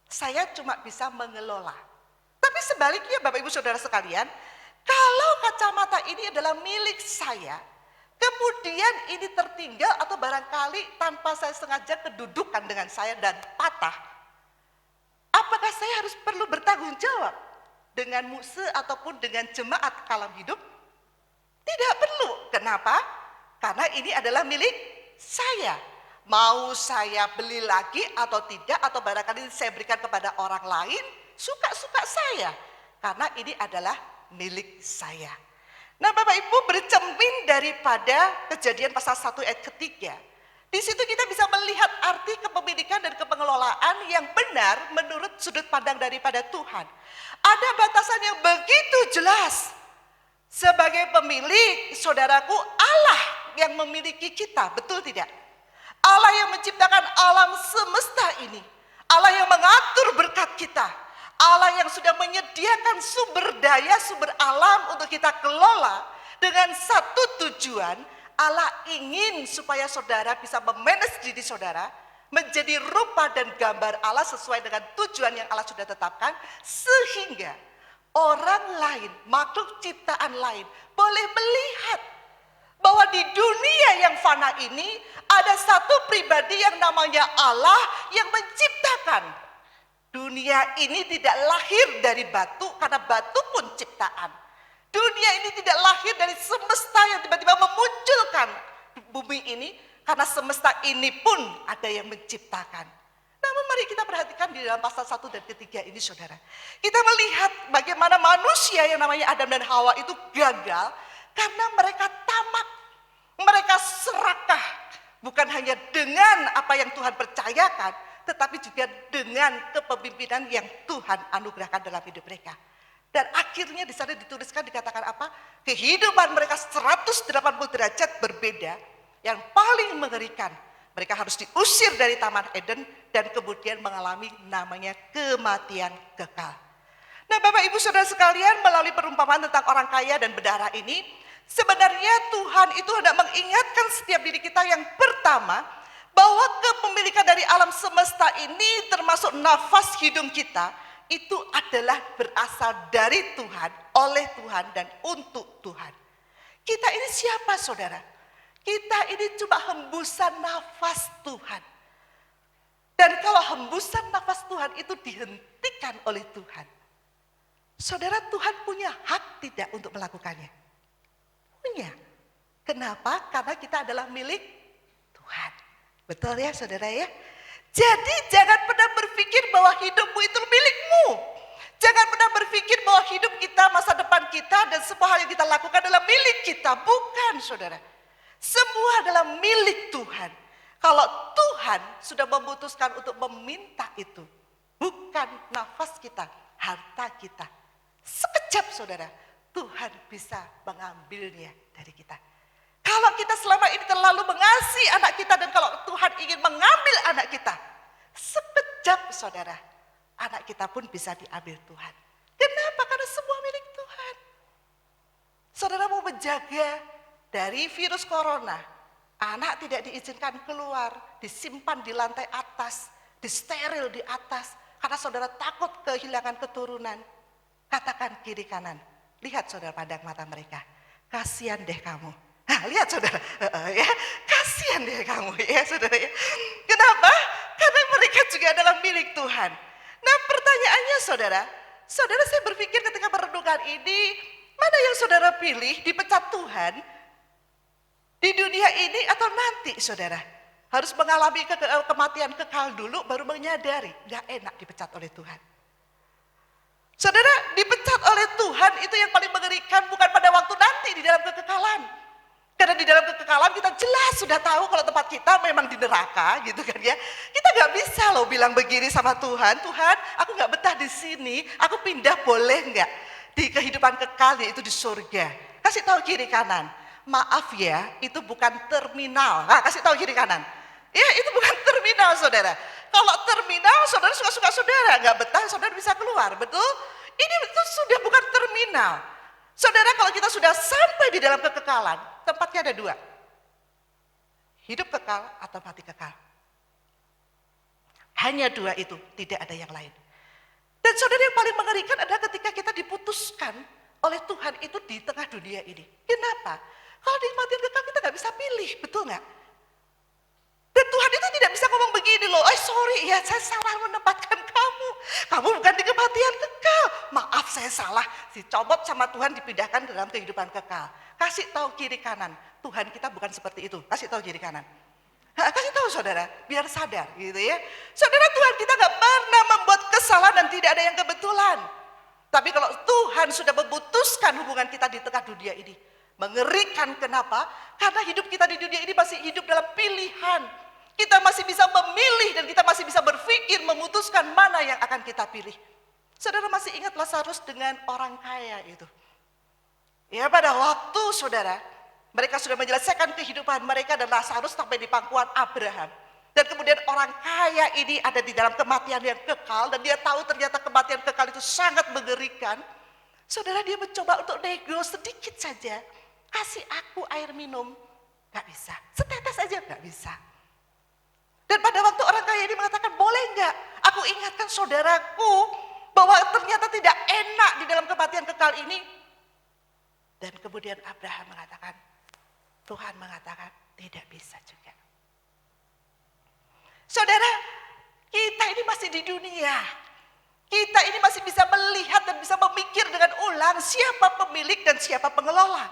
D: Saya cuma bisa mengelola. Tapi sebaliknya Bapak Ibu Saudara sekalian, kalau kacamata ini adalah milik saya, kemudian ini tertinggal atau barangkali tanpa saya sengaja kedudukan dengan saya dan patah, apakah saya harus perlu bertanggung jawab dengan mukse ataupun dengan jemaat Kalam Hidup? Tidak perlu. Kenapa? Karena ini adalah milik saya. Mau saya beli lagi atau tidak, atau barangkali saya berikan kepada orang lain, suka-suka saya. Karena ini adalah milik saya. Nah, Bapak Ibu, bercermin daripada Kejadian pasal 1 ayat ketiga. Di situ kita bisa melihat arti kepemilikan dan kepengelolaan yang benar menurut sudut pandang daripada Tuhan. Ada batasan yang begitu jelas. Sebagai pemilik, saudaraku, Allah yang memiliki kita, betul tidak? Allah yang menciptakan alam semesta ini. Allah yang mengatur berkat kita. Allah yang sudah menyediakan sumber daya, sumber alam untuk kita kelola dengan satu tujuan. Allah ingin supaya saudara bisa memanage diri saudara menjadi rupa dan gambar Allah sesuai dengan tujuan yang Allah sudah tetapkan, sehingga orang lain, makhluk ciptaan lain boleh melihat bahwa di dunia yang fana ini ada satu pribadi yang namanya Allah yang menciptakan. Dunia ini tidak lahir dari batu, karena batu pun ciptaan. Dunia ini tidak lahir dari semesta yang tiba-tiba memunculkan bumi ini, karena semesta ini pun ada yang menciptakan. Namun mari kita perhatikan di dalam pasal 1 dan ketiga ini, saudara. Kita melihat bagaimana manusia yang namanya Adam dan Hawa itu gagal karena mereka tamak, mereka serakah. Bukan hanya dengan apa yang Tuhan percayakan, tetapi juga dengan kepemimpinan yang Tuhan anugerahkan dalam hidup mereka. Dan akhirnya di sana dituliskan, dikatakan apa? Kehidupan mereka 180 derajat berbeda. Yang paling mengerikan, mereka harus diusir dari Taman Eden dan kemudian mengalami namanya kematian kekal. Nah, Bapak Ibu Saudara sekalian, melalui perumpamaan tentang orang kaya dan berdarah ini, sebenarnya Tuhan itu hendak mengingatkan setiap diri kita yang pertama, bahwa kepemilikan dari alam semesta ini termasuk nafas hidung kita, itu adalah berasal dari Tuhan, oleh Tuhan, dan untuk Tuhan. Kita ini siapa, saudara? Kita ini cuma hembusan nafas Tuhan. Dan kalau hembusan nafas Tuhan itu dihentikan oleh Tuhan, saudara, Tuhan punya hak tidak untuk melakukannya? Punya. Kenapa? Karena kita adalah milik Tuhan. Betul ya, saudara ya? Jadi jangan pernah berpikir bahwa hidupmu itu milikmu. Jangan pernah berpikir bahwa hidup kita, masa depan kita, dan semua hal yang kita lakukan adalah milik kita. Bukan, saudara. Semua adalah milik Tuhan. Kalau Tuhan sudah memutuskan untuk meminta itu, bukan nafas kita, harta kita. Sekejap, saudara, Tuhan bisa mengambilnya dari kita. Kalau kita selama ini terlalu mengasihi anak kita, dan kalau Tuhan ingin mengambil anak kita, sekejap, saudara, anak kita pun bisa diambil Tuhan. Kenapa? Karena semua milik Tuhan. Saudara mau menjaga dari virus corona, anak tidak diizinkan keluar, disimpan di lantai atas, disteril di atas, karena saudara takut kehilangan keturunan. Katakan kiri kanan, lihat saudara, pandang mata mereka, kasihan deh kamu. Nah, lihat saudara, ya, kasihan deh kamu ya saudara ya. Kenapa? Karena mereka juga adalah milik Tuhan. Nah, pertanyaannya saudara, saya berpikir ketika merenungkan ini, mana yang saudara pilih, dipecat Tuhan di dunia ini atau nanti, saudara? Harus mengalami kematian kekal dulu baru menyadari, gak enak dipecat oleh Tuhan. Saudara, dipecat oleh Tuhan itu yang paling mengerikan, bukan pada waktu nanti di dalam kekekalan. Karena di dalam kekekalan kita jelas sudah tahu kalau tempat kita memang di neraka gitu kan ya. Kita gak bisa loh bilang begini sama Tuhan, Tuhan aku gak betah di sini, aku pindah boleh gak? Di kehidupan kekal yaitu di surga. Kasih tahu kiri kanan, maaf ya itu bukan terminal. Nah, kasih tahu kiri kanan, ya itu bukan terminal saudara. Kalau terminal saudara suka-suka saudara, gak betah saudara bisa keluar, betul? Ini betul sudah bukan terminal. Saudara kalau kita sudah sampai di dalam kekekalan, tempatnya ada dua. Hidup kekal atau mati kekal. Hanya dua itu, tidak ada yang lain. Dan saudara yang paling mengerikan adalah ketika kita diputuskan oleh Tuhan itu di tengah dunia ini. Kenapa? Kalau di kematian kekal kita gak bisa pilih, betul gak? Dan Tuhan itu tidak bisa ngomong begini loh, sorry ya saya salah menempatkan kamu. Kamu bukan di kematian kekal. Maaf saya salah, dicomot sama Tuhan dipindahkan dalam kehidupan kekal. Kasih tahu kiri kanan, Tuhan kita bukan seperti itu. Kasih tahu kiri kanan. Kasih tahu saudara, biar sadar gitu ya. Saudara Tuhan kita gak pernah membuat kesalahan dan tidak ada yang kebetulan. Tapi kalau Tuhan sudah memutuskan hubungan kita di tengah dunia ini. Mengerikan kenapa? Karena hidup kita di dunia ini masih hidup dalam pilihan. Kita masih bisa memilih dan kita masih bisa berpikir memutuskan mana yang akan kita pilih. Saudara masih ingat Lazarus dengan orang kaya itu. Ya pada waktu saudara, mereka sudah menyelesaikan kehidupan mereka dan Lazarus sampai di pangkuan Abraham. Dan kemudian orang kaya ini ada di dalam kematian yang kekal dan dia tahu ternyata kematian kekal itu sangat mengerikan. Saudara dia mencoba untuk nego sedikit saja. Kasih aku air minum, gak bisa. Setetes aja gak bisa. Dan pada waktu orang kaya ini mengatakan, boleh enggak aku ingatkan saudaraku bahwa ternyata tidak enak di dalam kematian kekal ini. Dan kemudian Abraham mengatakan, Tuhan mengatakan tidak bisa juga. Saudara, kita ini masih di dunia. Kita ini masih bisa melihat dan bisa memikir dengan ulang siapa pemilik dan siapa pengelola.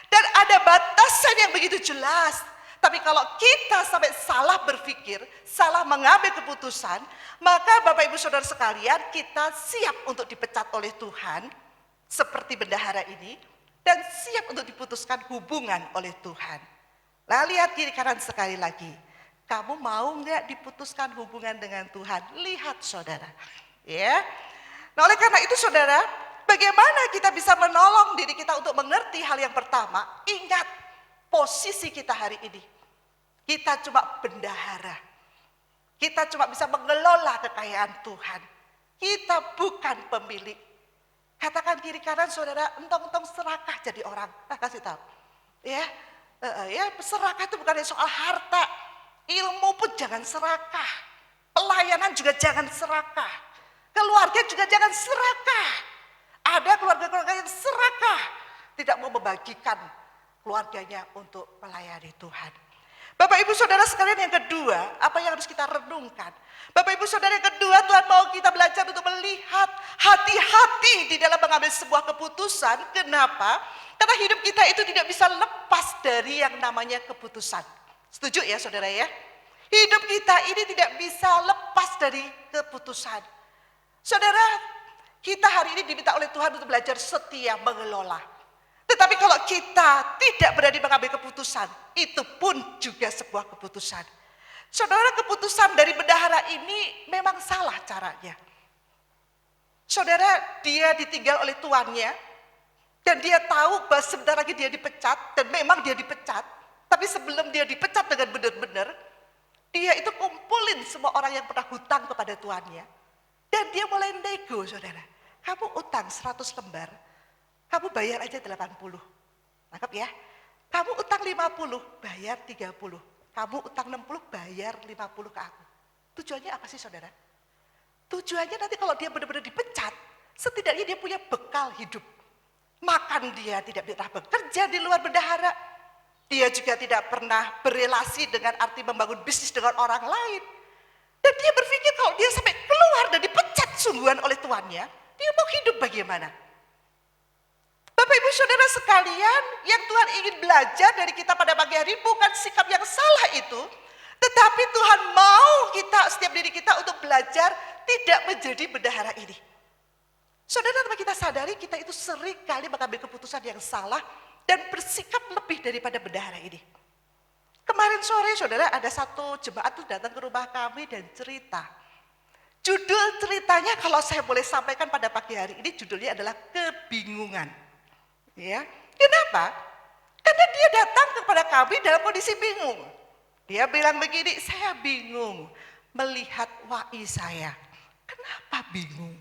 D: Dan ada batasan yang begitu jelas. Tapi kalau kita sampai salah berpikir, salah mengambil keputusan, maka Bapak Ibu Saudara sekalian kita siap untuk dipecat oleh Tuhan seperti bendahara ini dan siap untuk diputuskan hubungan oleh Tuhan. Nah, lihat kiri kanan sekali lagi. Kamu mau nggak diputuskan hubungan dengan Tuhan? Lihat saudara. Ya. Nah, oleh karena itu saudara, bagaimana kita bisa menolong diri kita untuk mengerti hal yang pertama? Ingat posisi kita hari ini. Kita cuma bendahara. Kita cuma bisa mengelola kekayaan Tuhan. Kita bukan pemilik. Katakan kiri kanan saudara, entong-entong serakah jadi orang. Kasih tahu. Ya, serakah itu bukan soal harta. Ilmu pun jangan serakah. Pelayanan juga jangan serakah. Keluarga juga jangan serakah. Ada keluarga-keluarga yang serakah. Tidak mau membagikan keluarganya untuk melayani Tuhan. Bapak Ibu Saudara sekalian yang kedua, apa yang harus kita renungkan? Bapak Ibu Saudara yang kedua, Tuhan mau kita belajar untuk melihat hati-hati di dalam mengambil sebuah keputusan. Kenapa? Karena hidup kita itu tidak bisa lepas dari yang namanya keputusan. Setuju ya saudara ya? Hidup kita ini tidak bisa lepas dari keputusan. Saudara, kita hari ini diminta oleh Tuhan untuk belajar setia mengelola. Tetapi kalau kita tidak berani mengambil keputusan, itu pun juga sebuah keputusan. Saudara, keputusan dari bendahara ini memang salah caranya. Saudara, dia ditinggal oleh tuannya, dan dia tahu bahwa sebentar lagi dia dipecat, dan memang dia dipecat. Tapi sebelum dia dipecat dengan benar-benar, dia itu kumpulin semua orang yang pernah hutang kepada tuannya. Dan dia mulai nego, saudara. Kamu utang 100 lembar. Kamu bayar aja 80. Tangkap ya. Kamu utang 50, bayar 30. Kamu utang 60, bayar 50 ke aku. Tujuannya apa sih saudara? Tujuannya nanti kalau dia benar-benar dipecat, setidaknya dia punya bekal hidup. Makan dia tidak pernah bekerja di luar bendahara. Dia juga tidak pernah berelasi dengan arti membangun bisnis dengan orang lain. Dan dia berpikir kalau dia sampai keluar dan dipecat sungguhan oleh tuannya, dia mau hidup bagaimana? Bapak Ibu Saudara sekalian, yang Tuhan ingin belajar dari kita pada pagi hari bukan sikap yang salah itu, tetapi Tuhan mau kita, setiap diri kita untuk belajar tidak menjadi bendahara ini. Saudara, tanpa kita sadari kita itu sering kali mengambil keputusan yang salah dan bersikap lebih daripada bendahara ini. Kemarin sore saudara ada satu jemaat tuh datang ke rumah kami dan cerita. Judul ceritanya kalau saya boleh sampaikan pada pagi hari ini judulnya adalah kebingungan. Ya, kenapa? Karena dia datang kepada kami dalam kondisi bingung. Dia bilang begini, saya bingung melihat wai saya. Kenapa bingung?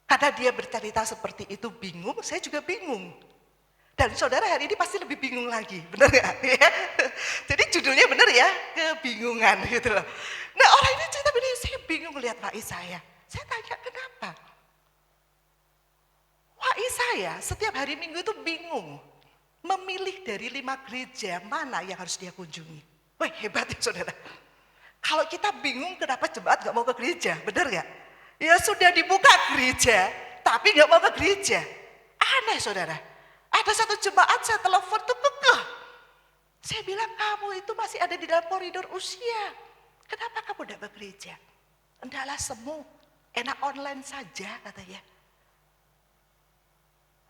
D: Karena dia bercerita seperti itu bingung, saya juga bingung. Dan saudara hari ini pasti lebih bingung lagi, benar gak? Ya? Jadi judulnya benar ya, kebingungan gitu loh. Nah orang ini cerita begini, saya bingung melihat wai saya. Saya tanya kenapa? Wai saya setiap hari Minggu itu bingung memilih dari 5 gereja mana yang harus dia kunjungi. Wah hebat ya saudara. Kalau kita bingung kenapa jemaat gak mau ke gereja, benar gak? Ya sudah dibuka gereja, tapi gak mau ke gereja. Aneh saudara. Ada satu jemaat saya telepon tuh kekeh. Saya bilang kamu itu masih ada di dalam koridor usia. Kenapa kamu tidak ke gereja? Entahlah semu, enak online saja katanya.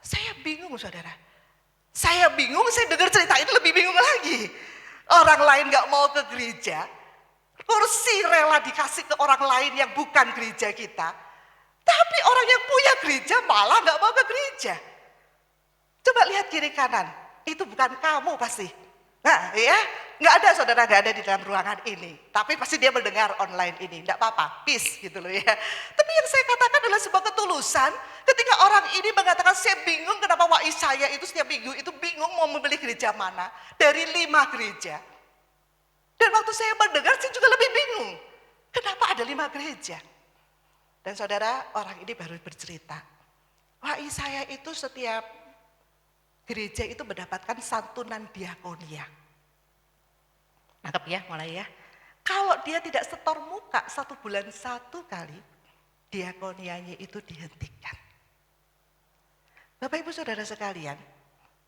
D: Saya bingung saudara. Saya bingung, saya dengar cerita ini lebih bingung lagi. Orang lain gak mau ke gereja, kursi rela dikasih ke orang lain yang bukan gereja kita. Tapi orang yang punya gereja malah gak mau ke gereja. Coba lihat kiri kanan, itu bukan kamu pasti. Nah ya, nggak ada saudara, nggak ada di dalam ruangan ini. Tapi pasti dia mendengar online ini, nggak apa-apa, peace gitu loh ya. Tapi yang saya katakan adalah sebuah ketulusan ketika orang ini mengatakan saya bingung kenapa wai saya itu setiap minggu itu bingung mau memilih gereja mana. Dari 5 gereja. Dan waktu saya mendengar saya juga lebih bingung. Kenapa ada 5 gereja? Dan saudara, orang ini baru bercerita. Wai saya itu setiap gereja itu mendapatkan santunan diakonia. Nangkep ya mulai ya. Kalau dia tidak setor muka 1 bulan 1 kali, diakonianya itu dihentikan. Bapak ibu saudara sekalian,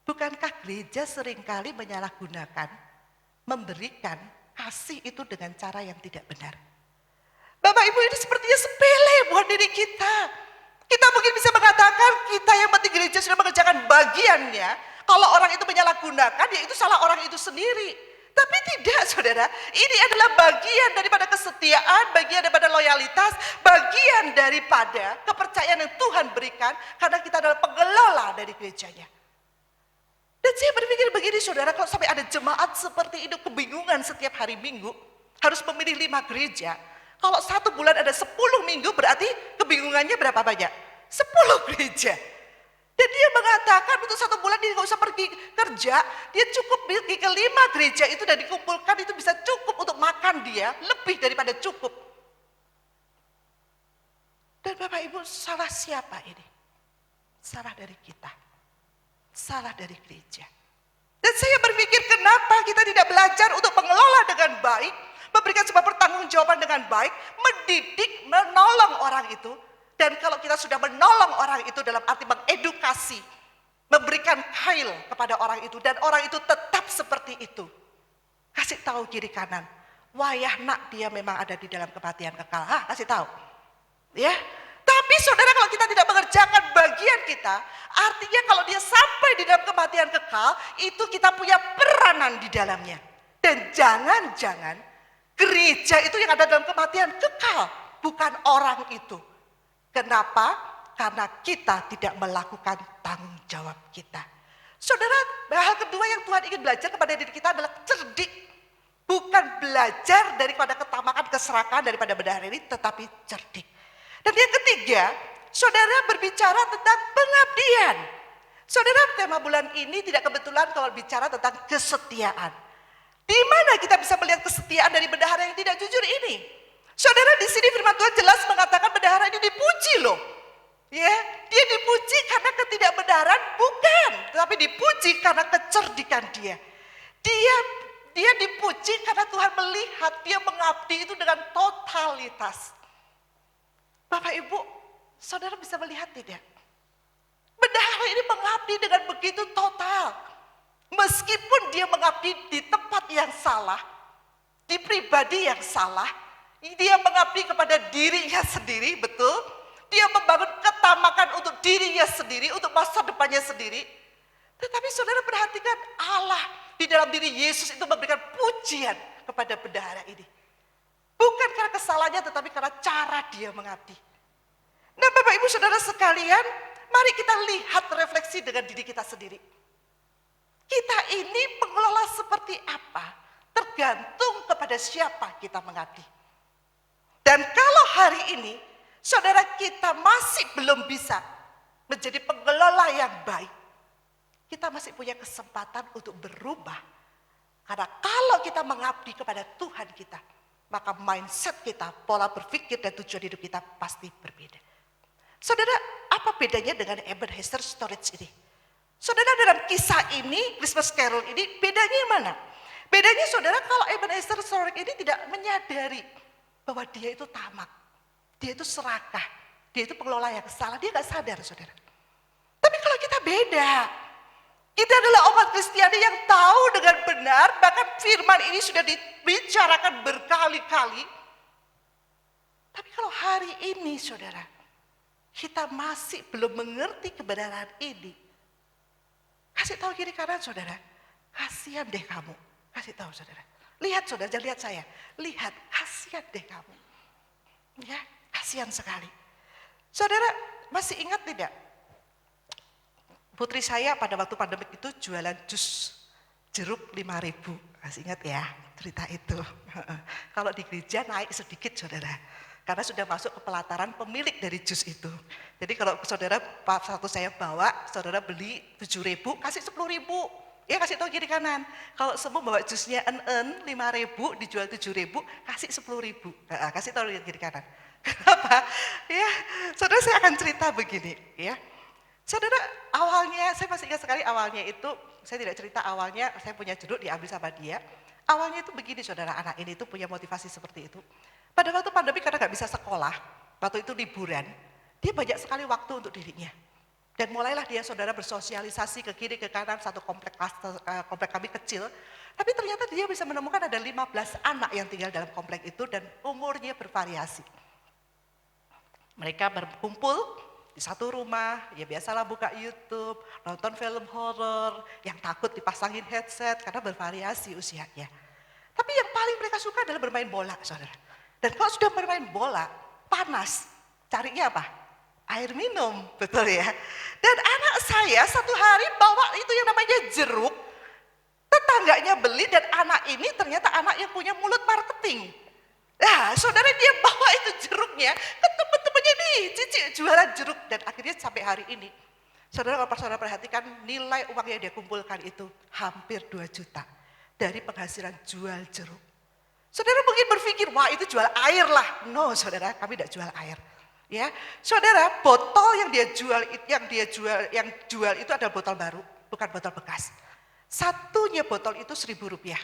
D: bukankah gereja seringkali menyalahgunakan, memberikan kasih itu dengan cara yang tidak benar? Bapak ibu ini sepertinya sepele buat diri kita. Kita mungkin bisa mengatakan kita yang penting gereja sudah mengerjakan bagiannya. Kalau orang itu menyalahgunakan, ya itu salah orang itu sendiri. Tapi tidak saudara, ini adalah bagian daripada kesetiaan, bagian daripada loyalitas, bagian daripada kepercayaan yang Tuhan berikan. Karena kita adalah pengelola dari gerejanya. Dan saya berpikir begini saudara, kalau sampai ada jemaat seperti itu kebingungan setiap hari Minggu, harus memilih 5 gereja. Kalau 1 bulan ada 10 minggu berarti kebingungannya berapa banyak? 10 gereja. Dan dia mengatakan untuk 1 bulan dia nggak usah pergi kerja, dia cukup pergi ke 5 gereja itu dan dikumpulkan itu bisa cukup untuk makan dia, lebih daripada cukup. Dan Bapak Ibu salah siapa ini? Salah dari kita. Salah dari gereja. Dan saya berpikir kenapa kita tidak belajar untuk mengelola dengan baik, memberikan sebuah pertanggungjawaban dengan baik, mendidik, menolong orang itu. Dan kalau kita sudah menolong orang itu dalam arti mengedukasi, memberikan kail kepada orang itu, dan orang itu tetap seperti itu. Kasih tahu kiri kanan, wayah nak dia memang ada di dalam kematian kekal. Kasih tahu. Ya. Tapi saudara kalau kita tidak mengerjakan bagian kita, artinya kalau dia sampai di dalam kematian kekal, itu kita punya peranan di dalamnya. Dan jangan-jangan gereja itu yang ada dalam kematian kekal, bukan orang itu. Kenapa? Karena kita tidak melakukan tanggung jawab kita. Saudara, hal kedua yang Tuhan ingin belajar kepada diri kita adalah cerdik. Bukan belajar daripada ketamakan, keserakahan daripada bendahara ini, tetapi cerdik. Dan yang ketiga, saudara berbicara tentang pengabdian. Saudara, tema bulan ini tidak kebetulan kalau bicara tentang kesetiaan. Di mana kita bisa melihat kesetiaan dari bendahara yang tidak jujur ini? Saudara, di sini firman Tuhan jelas mengatakan bendahara ini dipuji loh. Ya, dia dipuji karena ketidakbenaran bukan, tetapi dipuji karena kecerdikan dia. Dia dipuji karena Tuhan melihat dia mengabdi itu dengan totalitas. Bapak Ibu, saudara bisa melihat tidak? Bendahara ini mengabdi dengan begitu total. Meskipun dia mengabdi di tempat yang salah, di pribadi yang salah, dia mengabdi kepada dirinya sendiri, betul? Dia membangun ketamakan untuk dirinya sendiri, untuk masa depannya sendiri. Tetapi saudara perhatikan, Allah di dalam diri Yesus itu memberikan pujian kepada bendahara ini. Bukan karena kesalahannya, tetapi karena cara dia mengabdi. Nah Bapak Ibu Saudara sekalian, mari kita lihat refleksi dengan diri kita sendiri. Kita ini pengelola seperti apa? Tergantung kepada siapa kita mengabdi. Dan kalau hari ini, saudara kita masih belum bisa menjadi pengelola yang baik, kita masih punya kesempatan untuk berubah. Karena kalau kita mengabdi kepada Tuhan kita, maka mindset kita, pola berpikir dan tujuan hidup kita pasti berbeda. Saudara, apa bedanya dengan Ebenezer Storage ini? Saudara, dalam kisah ini, Christmas Carol ini, bedanya mana? Bedanya saudara, kalau Ebenezer Storage ini tidak menyadari bahwa dia itu tamak, dia itu serakah, dia itu pengelola yang salah, dia gak sadar saudara. Tapi kalau kita beda, kita adalah umat Kristiani yang tahu dengan benar, bahkan firman ini sudah dibicarakan berkali-kali. Tapi kalau hari ini saudara, kita masih belum mengerti kebenaran ini, kasih tahu kiri kanan saudara, kasihan deh kamu. Kasih tahu saudara, lihat saudara, jangan lihat saya, lihat, kasihan deh kamu. Ya, kasihan sekali. Saudara, masih ingat tidak? Putri saya pada waktu pandemi itu jualan jus jeruk 5.000. Masih ingat ya cerita itu. Kalau di gereja naik sedikit saudara, karena sudah masuk ke pelataran pemilik dari jus itu. Jadi kalau saudara satu saya bawa, saudara beli 7.000, kasih 10.000. Ya kasih tahu kiri kanan. Kalau semua bawa jusnya 5.000, dijual 7.000, kasih 10.000. Kasih tahu kiri kanan. Kenapa? Ya, saudara saya akan cerita begini. Ya, saudara awalnya saya masih ingat sekali awalnya itu saya tidak cerita awalnya saya punya jeruk diambil sama dia. Awalnya itu begini saudara, anak ini tuh punya motivasi seperti itu. Pada waktu pandemi karena nggak bisa sekolah, waktu itu liburan, dia banyak sekali waktu untuk dirinya. Dan mulailah dia saudara bersosialisasi ke kiri ke kanan, satu komplek kami kecil. Tapi ternyata dia bisa menemukan ada 15 anak yang tinggal dalam komplek itu dan umurnya bervariasi. Mereka berkumpul di satu rumah, ya biasalah buka YouTube, nonton film horor, yang takut dipasangin headset karena bervariasi usianya. Tapi yang paling mereka suka adalah bermain bola saudara. Dan kalau sudah bermain bola, panas, carinya apa? Air minum, betul ya. Dan anak saya satu hari bawa itu yang namanya jeruk, tetangganya beli dan anak ini ternyata anak yang punya mulut marketing. Nah saudara dia bawa itu jeruknya ke teman-temannya nih, cici jualan jeruk. Dan akhirnya sampai hari ini, saudara kalau saudara perhatikan nilai uang yang dia kumpulkan itu hampir 2 juta dari penghasilan jual jeruk. Saudara mungkin berpikir, wah itu jual air lah. No saudara, kami tidak jual air. Ya, saudara, botol yang dia jual itu adalah botol baru, bukan botol bekas. Satunya botol itu Rp1.000,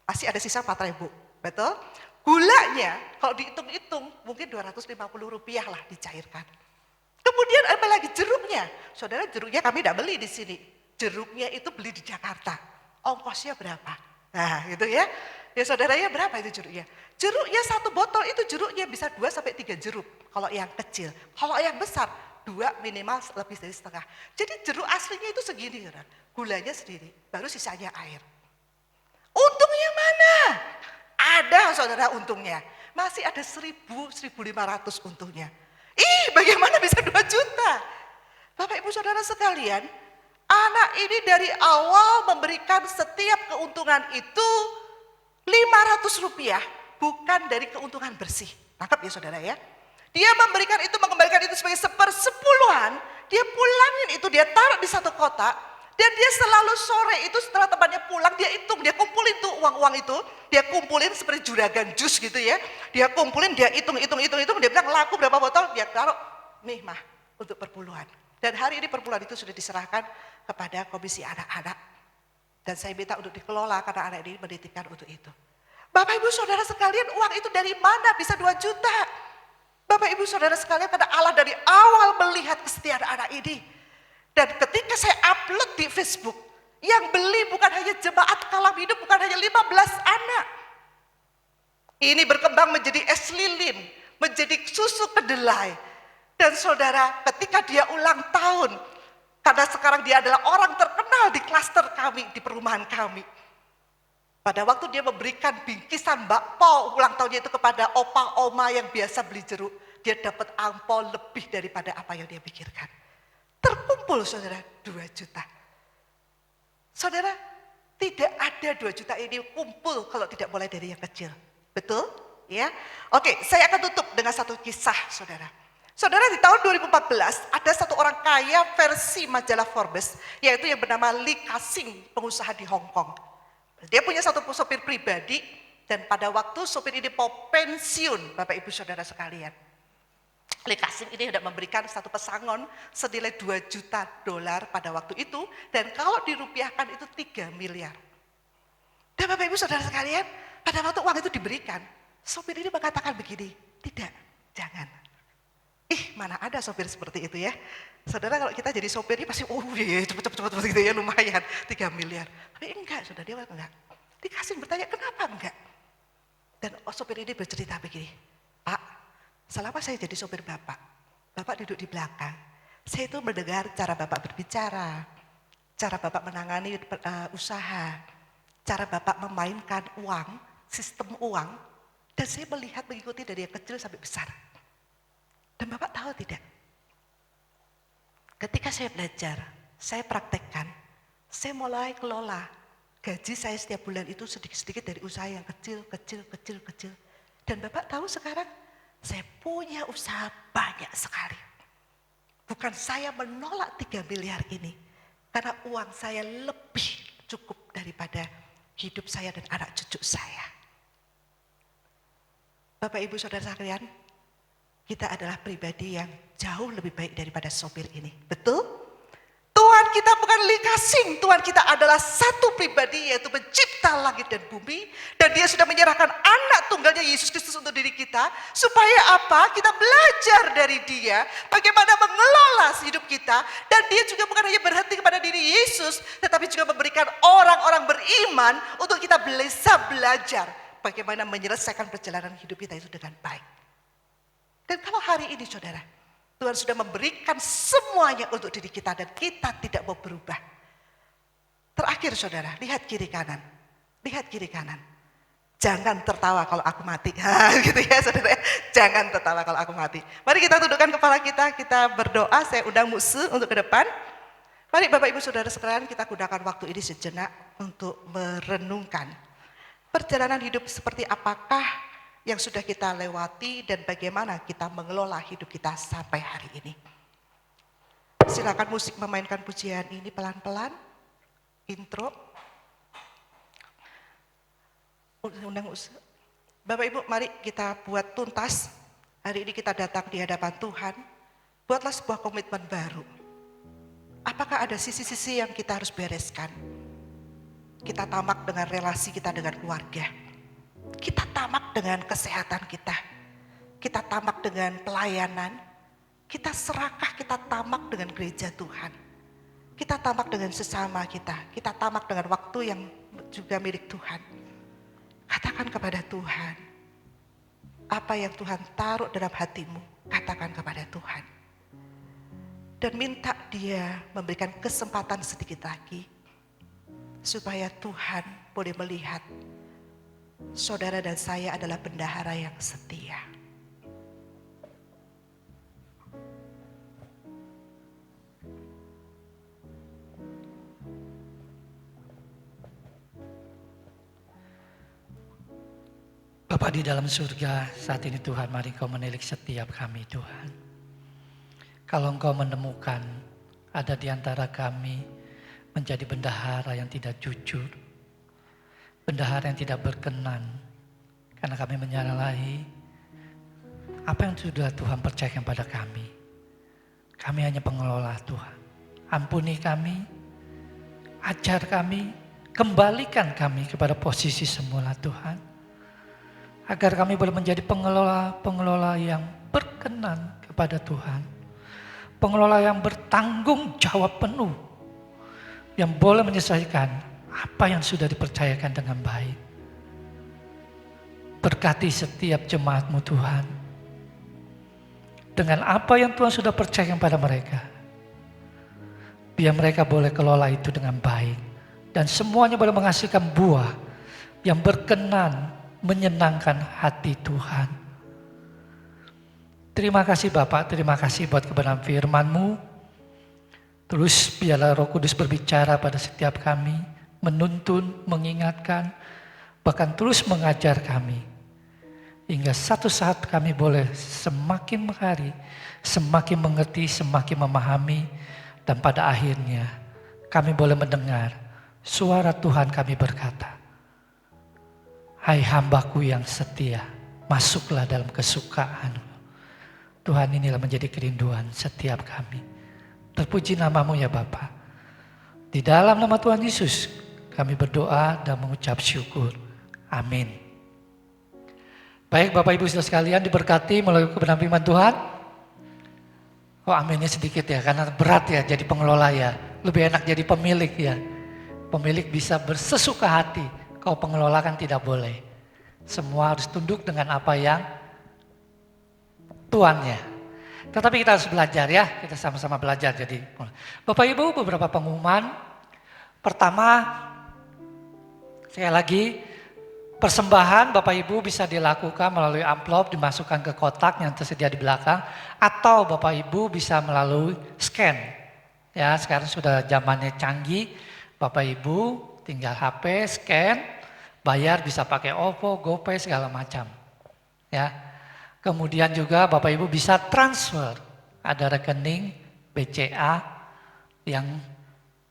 D: masih ada sisa Rp4.000, betul? Gulanya kalau dihitung-hitung mungkin Rp250 lah dicairkan. Kemudian apa lagi jeruknya? Saudara, jeruknya kami tidak beli di sini, jeruknya itu beli di Jakarta. Ongkosnya berapa? Nah, gitu ya. Ya saudara ya berapa itu jeruknya? Jeruknya satu botol itu jeruknya bisa 2-3 jeruk kalau yang kecil. Kalau yang besar 2 minimal lebih dari setengah. Jadi jeruk aslinya itu segini saudara. Gulanya sendiri, baru sisanya air. Untungnya mana? Ada saudara untungnya. Masih ada 1.500 untungnya. Bagaimana bisa 2 juta? Bapak ibu saudara sekalian, anak ini dari awal memberikan setiap keuntungan itu Rp500 bukan dari keuntungan bersih. Tangkap ya saudara ya. Dia memberikan itu, mengembalikan itu sebagai 1/10, dia pulangin itu, dia taruh di satu kotak. Dan dia selalu sore itu setelah temannya pulang, dia hitung, dia kumpulin tuh uang-uang itu. Dia kumpulin seperti juragan jus gitu ya. Dia kumpulin, dia hitung, dia bilang laku berapa botol, dia taruh, nih mah untuk perpuluhan. Dan hari ini perpuluhan itu sudah diserahkan kepada komisi anak-anak. Dan saya minta untuk dikelola karena anak ini menitipkan untuk itu. Bapak ibu saudara sekalian, uang itu dari mana bisa 2 juta? Bapak ibu saudara sekalian, karena Allah dari awal melihat kesetiaan anak ini. Dan ketika saya upload di Facebook, yang beli bukan hanya jemaat Kalam Hidup, bukan hanya 15 anak. Ini berkembang menjadi es lilin, menjadi susu kedelai. Dan saudara, ketika dia ulang tahun, karena sekarang dia adalah orang terkenal terkenal di klaster kami, di perumahan kami. Pada waktu dia memberikan bingkisan bakpao ulang tahunnya itu kepada opa oma yang biasa beli jeruk, dia dapat angpau lebih daripada apa yang dia pikirkan. Terkumpul saudara 2 juta. Saudara, tidak ada 2 juta ini kumpul kalau tidak mulai dari yang kecil. Betul? Ya. Oke, saya akan tutup dengan satu kisah saudara. Saudara, di tahun 2014 ada satu orang kaya versi majalah Forbes, yaitu yang bernama Lee Ka-sing, pengusaha di Hong Kong. Dia punya satu sopir pribadi dan pada waktu sopir ini mau pensiun, Bapak Ibu Saudara sekalian. Lee Ka-sing ini sudah memberikan satu pesangon senilai 2 juta dolar pada waktu itu dan kalau dirupiahkan itu 3 miliar. Dan Bapak Ibu Saudara sekalian, pada waktu uang itu diberikan, sopir ini mengatakan begini, tidak, jangan. Mana ada sopir seperti itu ya. Saudara kalau kita jadi sopir ini pasti, cepet gitu ya, lumayan 3 miliar. Tapi enggak, saudara, dia enggak. Lee Ka-sing bertanya, kenapa enggak? Dan sopir ini bercerita begini, Pak, selama saya jadi sopir Bapak duduk di belakang, saya itu mendengar cara Bapak berbicara, cara Bapak menangani usaha, cara Bapak memainkan uang, sistem uang, dan saya melihat mengikuti dari yang kecil sampai besar. Dan Bapak tahu tidak? Ketika saya belajar, saya praktekkan, saya mulai kelola gaji saya setiap bulan itu sedikit-sedikit dari usaha yang kecil. Dan Bapak tahu sekarang, saya punya usaha banyak sekali. Bukan saya menolak 3 miliar ini, karena uang saya lebih cukup daripada hidup saya dan anak cucu saya. Bapak Ibu Saudara sekalian, kita adalah pribadi yang jauh lebih baik daripada sopir ini. Betul? Tuhan kita bukan Lee Ka-sing, Tuhan kita adalah satu pribadi yaitu pencipta langit dan bumi. Dan dia sudah menyerahkan anak tunggalnya Yesus Kristus untuk diri kita. Supaya apa? Kita belajar dari dia bagaimana mengelola hidup kita. Dan dia juga bukan hanya berhenti kepada diri Yesus, tetapi juga memberikan orang-orang beriman untuk kita bisa belajar bagaimana menyelesaikan perjalanan hidup kita itu dengan baik. Dan kalau hari ini saudara, Tuhan sudah memberikan semuanya untuk diri kita dan kita tidak mau berubah. Terakhir saudara, lihat kiri kanan. Lihat kiri kanan. Jangan tertawa kalau aku mati. Gitu ya saudara, jangan tertawa kalau aku mati. Mari kita tundukkan kepala kita berdoa. Saya undang musuh untuk ke depan. Mari Bapak Ibu Saudara sekalian, kita gunakan waktu ini sejenak untuk merenungkan. Perjalanan hidup seperti apakah yang sudah kita lewati dan bagaimana kita mengelola hidup kita sampai hari ini. Silakan musik memainkan pujian ini pelan-pelan. Intro. Undang Bapak Ibu, mari kita buat tuntas. Hari ini kita datang di hadapan Tuhan. Buatlah sebuah komitmen baru. Apakah ada sisi-sisi yang kita harus bereskan? Kita tamak dengan relasi kita dengan keluarga. Kita tamak dengan kesehatan kita. Kita tamak dengan pelayanan. Kita serakah, kita tamak dengan gereja Tuhan. Kita tamak dengan sesama kita. Kita tamak dengan waktu yang juga milik Tuhan. Katakan kepada Tuhan. Apa yang Tuhan taruh dalam hatimu, katakan kepada Tuhan. Dan minta dia memberikan kesempatan sedikit lagi. Supaya Tuhan boleh melihat saudara dan saya adalah bendahara yang setia.
G: Bapa di dalam surga, saat ini Tuhan, mari Kau menilik setiap kami Tuhan. Kalau Engkau menemukan ada di antara kami menjadi bendahara yang tidak jujur, bendahara yang tidak berkenan, karena kami menyalahi apa yang sudah Tuhan percayakan pada kami. Kami hanya pengelola Tuhan. Ampuni kami, ajar kami, kembalikan kami kepada posisi semula Tuhan. Agar kami boleh menjadi pengelola yang berkenan kepada Tuhan. Pengelola yang bertanggung jawab penuh. Yang boleh menyelesaikan apa yang sudah dipercayakan dengan baik. Berkati setiap jemaat-Mu Tuhan. Dengan apa yang Tuhan sudah percayakan pada mereka. Biar mereka boleh kelola itu dengan baik. Dan semuanya boleh menghasilkan buah yang berkenan, menyenangkan hati Tuhan. Terima kasih Bapak, terima kasih buat kebenaran firman-Mu. Terus biarlah Roh Kudus berbicara pada setiap kami, menuntun, mengingatkan, bahkan terus mengajar kami. Hingga satu saat kami boleh semakin hari, semakin mengerti, semakin memahami, dan pada akhirnya kami boleh mendengar suara Tuhan kami berkata, "Hai hambaku yang setia, masuklah dalam kesukaan." Tuhan, inilah menjadi kerinduan setiap kami. Terpuji namamu ya Bapa. Di dalam nama Tuhan Yesus kami berdoa dan mengucap syukur. Amin. Baik Bapak Ibu Saudara sekalian, diberkati melalui kebenaran firman Tuhan. Oh aminnya sedikit ya, karena berat ya jadi pengelola ya. Lebih enak jadi pemilik ya. Pemilik bisa bersesuka hati. Kalau pengelola kan tidak boleh. Semua harus tunduk dengan apa yang tuannya. Tetapi kita harus belajar ya, kita sama-sama belajar. Jadi Bapak Ibu, beberapa pengumuman. Pertama, sekali lagi, persembahan Bapak Ibu bisa dilakukan melalui amplop, dimasukkan ke kotak yang tersedia di belakang, atau Bapak Ibu bisa melalui scan. Ya, sekarang sudah zamannya canggih, Bapak Ibu tinggal HP, scan, bayar bisa pakai OVO, GoPay segala macam. Ya. Kemudian juga Bapak Ibu bisa transfer, ada rekening BCA yang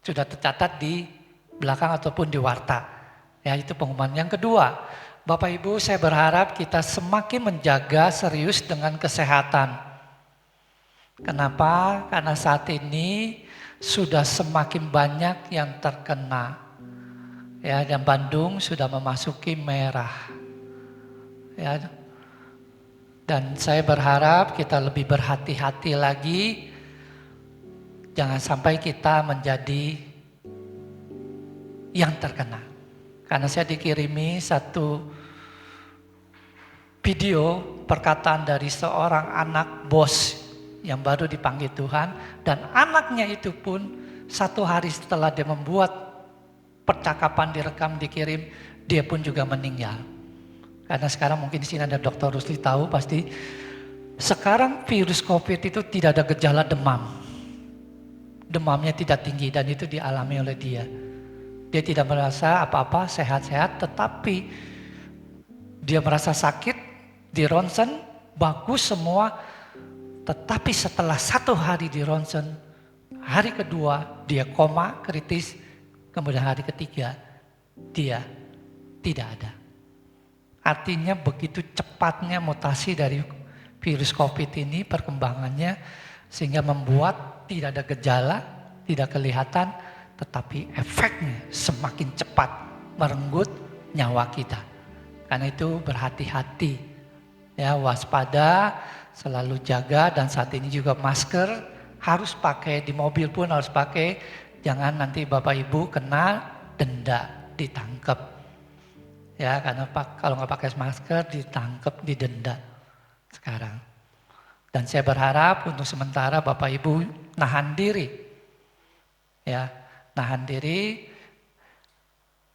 G: sudah tercatat di belakang ataupun di warta. Ya, itu pengumuman. Yang kedua, Bapak Ibu saya berharap kita semakin menjaga serius dengan kesehatan. Kenapa? Karena saat ini sudah semakin banyak yang terkena. Ya, dan Bandung sudah memasuki merah. Ya, dan saya berharap kita lebih berhati-hati lagi. Jangan sampai kita menjadi yang terkena. Karena saya dikirimi satu video perkataan dari seorang anak bos yang baru dipanggil Tuhan. Dan anaknya itu pun satu hari setelah dia membuat percakapan direkam dikirim, dia pun juga meninggal. Karena sekarang mungkin di sini ada Dr. Rusli tahu pasti sekarang virus COVID itu tidak ada gejala demam. Demamnya tidak tinggi dan itu dialami oleh dia. Dia tidak merasa apa-apa, sehat-sehat, tetapi dia merasa sakit, di ronsen, bagus semua. Tetapi setelah 1 hari di ronsen, hari kedua dia koma kritis, kemudian hari ketiga dia tidak ada. Artinya begitu cepatnya mutasi dari virus COVID ini perkembangannya sehingga membuat tidak ada gejala, tidak kelihatan, tetapi efeknya semakin cepat merenggut nyawa kita. Karena itu berhati-hati, ya waspada, selalu jaga dan saat ini juga masker harus pakai, di mobil pun harus pakai, jangan nanti Bapak Ibu kena denda, ditangkap. Ya, karena kalau nggak pakai masker ditangkap, didenda sekarang. Dan saya berharap untuk sementara Bapak Ibu nahan diri. Ya, nahan diri.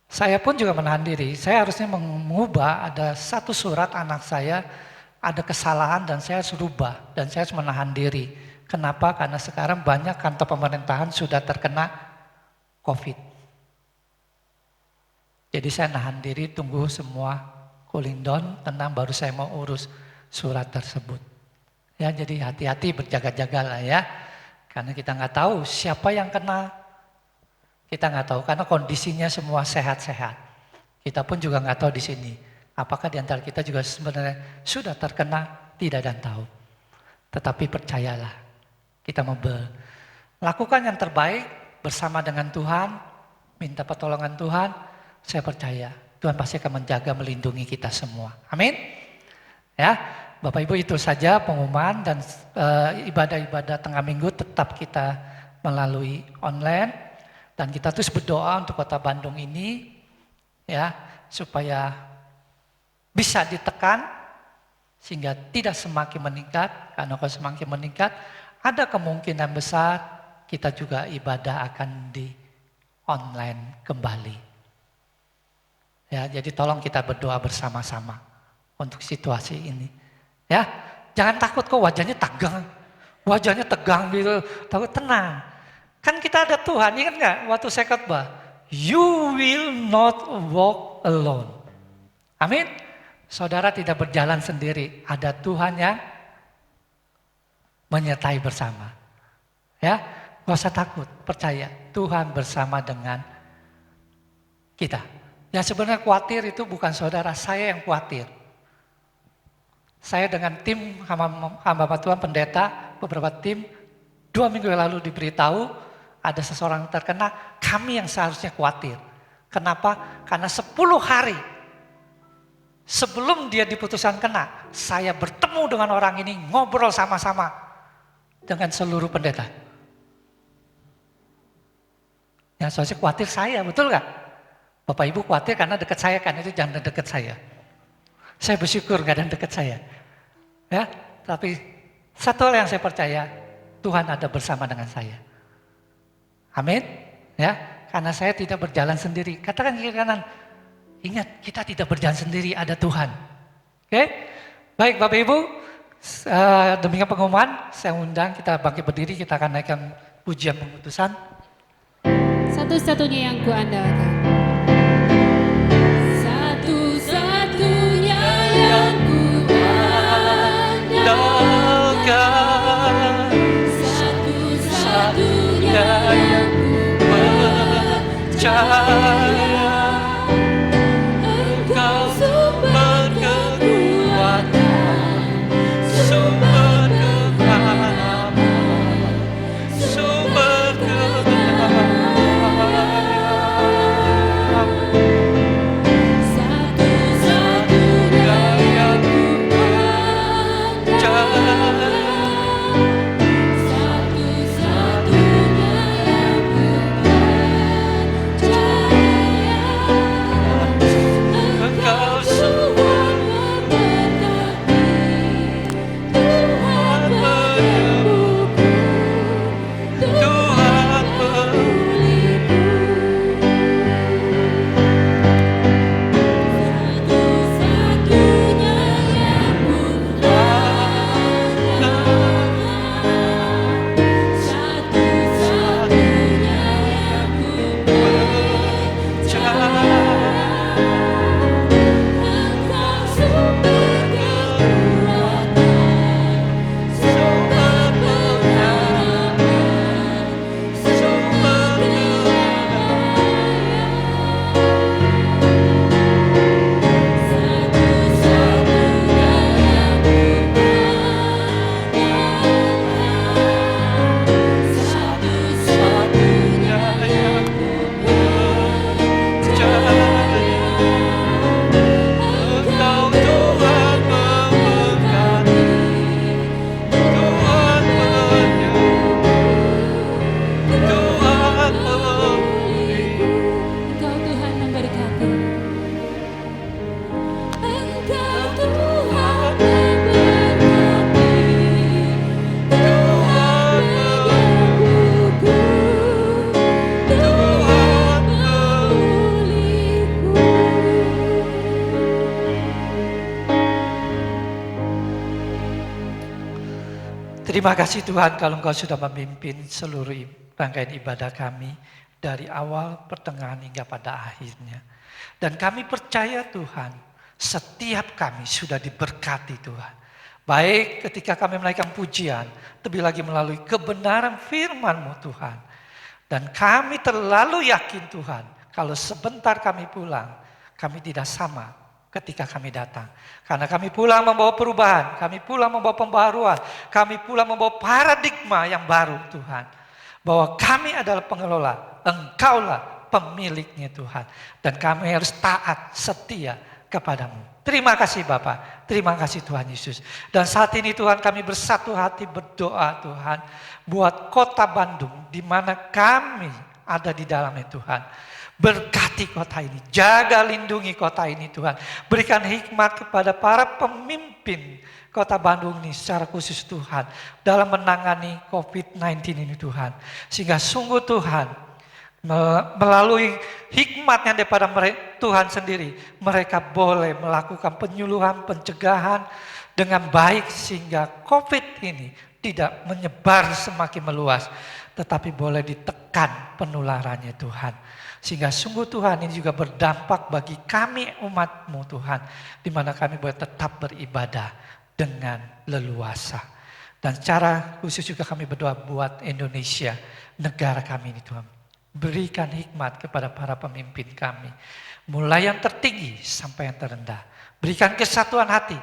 G: Saya pun juga menahan diri. Saya harusnya mengubah, ada satu surat anak saya ada kesalahan dan saya harus rubah. Dan saya harus menahan diri. Kenapa? Karena sekarang banyak kantor pemerintahan sudah terkena COVID. Jadi saya nahan diri, tunggu semua cooling down, tenang, baru saya mau urus surat tersebut. Ya, jadi hati-hati, berjaga-jaga lah ya. Karena kita nggak tahu siapa yang kena. Kita nggak tahu karena kondisinya semua sehat-sehat. Kita pun juga nggak tahu di sini. Apakah di antara kita juga sebenarnya sudah terkena, tidak dan tahu. Tetapi percayalah, kita mau lakukan yang terbaik bersama dengan Tuhan, minta pertolongan Tuhan. Saya percaya Tuhan pasti akan menjaga, melindungi kita semua. Amin. Ya, Bapak Ibu itu saja pengumuman dan ibadah-ibadah tengah minggu tetap kita melalui online dan kita terus berdoa untuk Kota Bandung ini ya supaya bisa ditekan sehingga tidak semakin meningkat, karena kalau semakin meningkat ada kemungkinan besar kita juga ibadah akan di online kembali. Ya, jadi tolong kita berdoa bersama-sama untuk situasi ini. Ya, jangan takut kok wajahnya tegang gitu. Takut, tenang. Kan kita ada Tuhan, ingat nggak waktu saya khotbah? You will not walk alone. Amin. Saudara tidak berjalan sendiri, ada Tuhan yang menyertai bersama. Ya, gak usah takut, percaya Tuhan bersama dengan kita. Yang sebenarnya khawatir itu bukan saudara, saya yang khawatir. Saya dengan tim hamba Tuhan pendeta, beberapa tim, 2 minggu yang lalu diberitahu ada seseorang terkena, kami yang seharusnya khawatir. Kenapa? Karena 10 hari sebelum dia diputuskan kena, saya bertemu dengan orang ini, ngobrol sama-sama dengan seluruh pendeta. Yang seharusnya khawatir saya, betul gak? Bapak Ibu khawatir karena dekat saya kan, itu jangan dekat saya. Saya bersyukur gak ada dekat saya. Ya, tapi satu hal yang saya percaya, Tuhan ada bersama dengan saya. Amin. Ya, karena saya tidak berjalan sendiri. Katakan kiri kanan, ingat kita tidak berjalan sendiri, ada Tuhan. Oke? Baik Bapak Ibu, demikian pengumuman, saya undang kita bangkit berdiri, kita akan naikkan pujian pengutusan.
C: Satu-satunya yang kuandalkan. Satu-satunya yang kuandalkan. Satu-satunya yang
G: percaya, Engkau sumber kekuatan, sumber kebenaran, sumber kebenaran. Satu-satunya yang kuandalkan. Satu-satunya yang Engkau Tuhan memberkati, Tuhan menyembuhku, Tuhan memulihku. Satu-satunya yang kuandalkan, satu-satunya yang kupercaya. Engkau sumber kekuatan, sumber pengharapan, sumber kedamaian. Satu-satunya yang kuandalkan, satu-satunya yang kupercaya. Engkau Tuhan memberkati, Tuhan menyembuhku, Tuhan memulihku.
C: Engkau Tuhan memberkati. Engkau Tuhan memberkati, Tuhan menyembuhku, Tuhan memulihku.
G: Terima kasih Tuhan kalau Engkau sudah memimpin seluruh rangkaian ibadah kami dari awal, pertengahan hingga pada akhirnya. Dan kami percaya Tuhan, setiap kami sudah diberkati Tuhan. Baik ketika kami menaikkan pujian, lebih lagi melalui kebenaran firman-Mu Tuhan. Dan kami terlalu yakin Tuhan, kalau sebentar kami pulang, kami tidak sama ketika kami datang. Karena kami pulang membawa perubahan, kami pulang membawa pembaharuan, kami pulang membawa paradigma yang baru Tuhan. Bahwa kami adalah pengelola, Engkaulah pemiliknya Tuhan. Dan kami harus taat, setia kepadamu. Terima kasih Bapa, terima kasih Tuhan Yesus. Dan saat ini Tuhan kami bersatu hati berdoa Tuhan. Buat kota Bandung di mana kami ada di dalamnya Tuhan. Berkati kota ini, jaga lindungi kota ini Tuhan. Berikan hikmat kepada para pemimpin kota Bandung ini secara khusus Tuhan. Dalam menangani COVID-19 ini Tuhan. Sehingga sungguh Tuhan, melalui hikmatnya daripada Tuhan sendiri, mereka boleh melakukan penyuluhan, pencegahan dengan baik sehingga COVID ini tidak menyebar semakin meluas, tetapi boleh ditekan penularannya Tuhan. Sehingga sungguh Tuhan ini juga berdampak bagi kami umat-Mu Tuhan, di mana kami boleh tetap beribadah dengan leluasa. Dan secara khusus juga kami berdoa buat Indonesia, negara kami ini Tuhan. Berikan hikmat kepada para pemimpin kami, mulai yang tertinggi sampai yang terendah. Berikan kesatuan hati,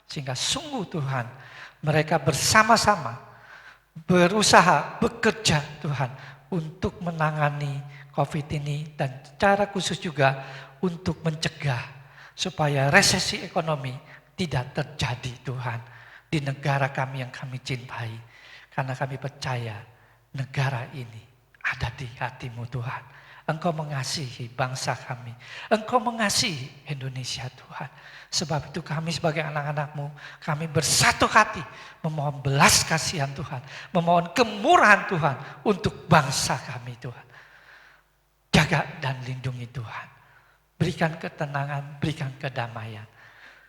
G: sehingga sungguh Tuhan, mereka bersama-sama berusaha, bekerja Tuhan, untuk menangani COVID ini dan secara khusus juga untuk mencegah supaya resesi ekonomi tidak terjadi Tuhan di negara kami yang kami cintai. Karena kami percaya negara ini ada di hati-Mu Tuhan. Engkau mengasihi bangsa kami. Engkau mengasihi Indonesia Tuhan. Sebab itu kami sebagai anak-anak-Mu, kami bersatu hati memohon belas kasihan Tuhan. Memohon kemurahan Tuhan untuk bangsa kami Tuhan. Jaga dan lindungi Tuhan. Berikan ketenangan, berikan kedamaian.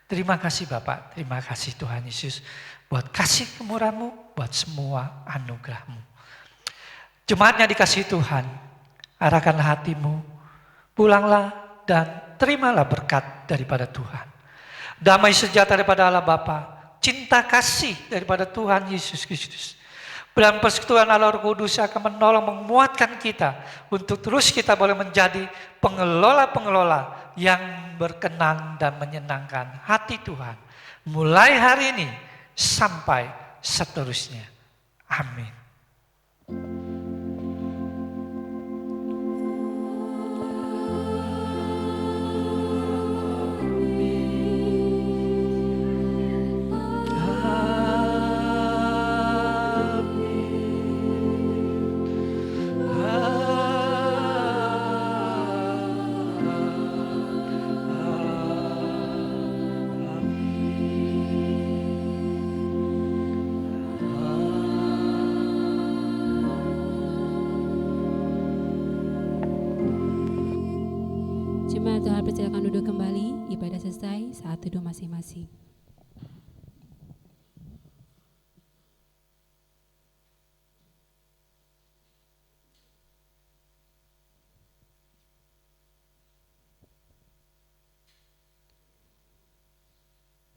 G: Terima kasih Bapak, terima kasih Tuhan Yesus. Buat kasih kemurahan-Mu, buat semua anugerah-Mu. Jemaatnya dikasihi Tuhan, arahkanlah hatimu, pulanglah dan terimalah berkat daripada Tuhan. Damai sejahtera daripada Allah Bapa, cinta kasih daripada Tuhan Yesus Kristus, dan persekutuan Allah Roh Kudus akan menolong, menguatkan kita untuk terus kita boleh menjadi pengelola-pengelola yang berkenan dan menyenangkan hati Tuhan. Mulai hari ini sampai seterusnya. Amin.
C: Jemaat Tuhan persilakan duduk kembali, ibadah selesai, saat duduk masing-masing.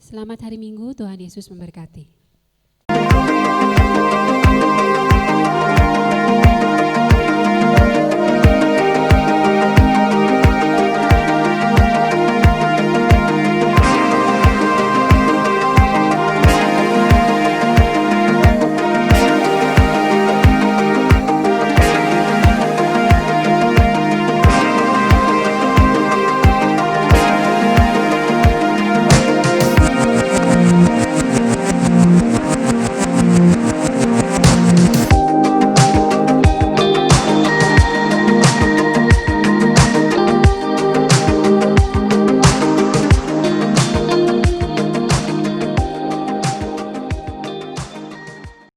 C: Selamat hari Minggu, Tuhan Yesus memberkati.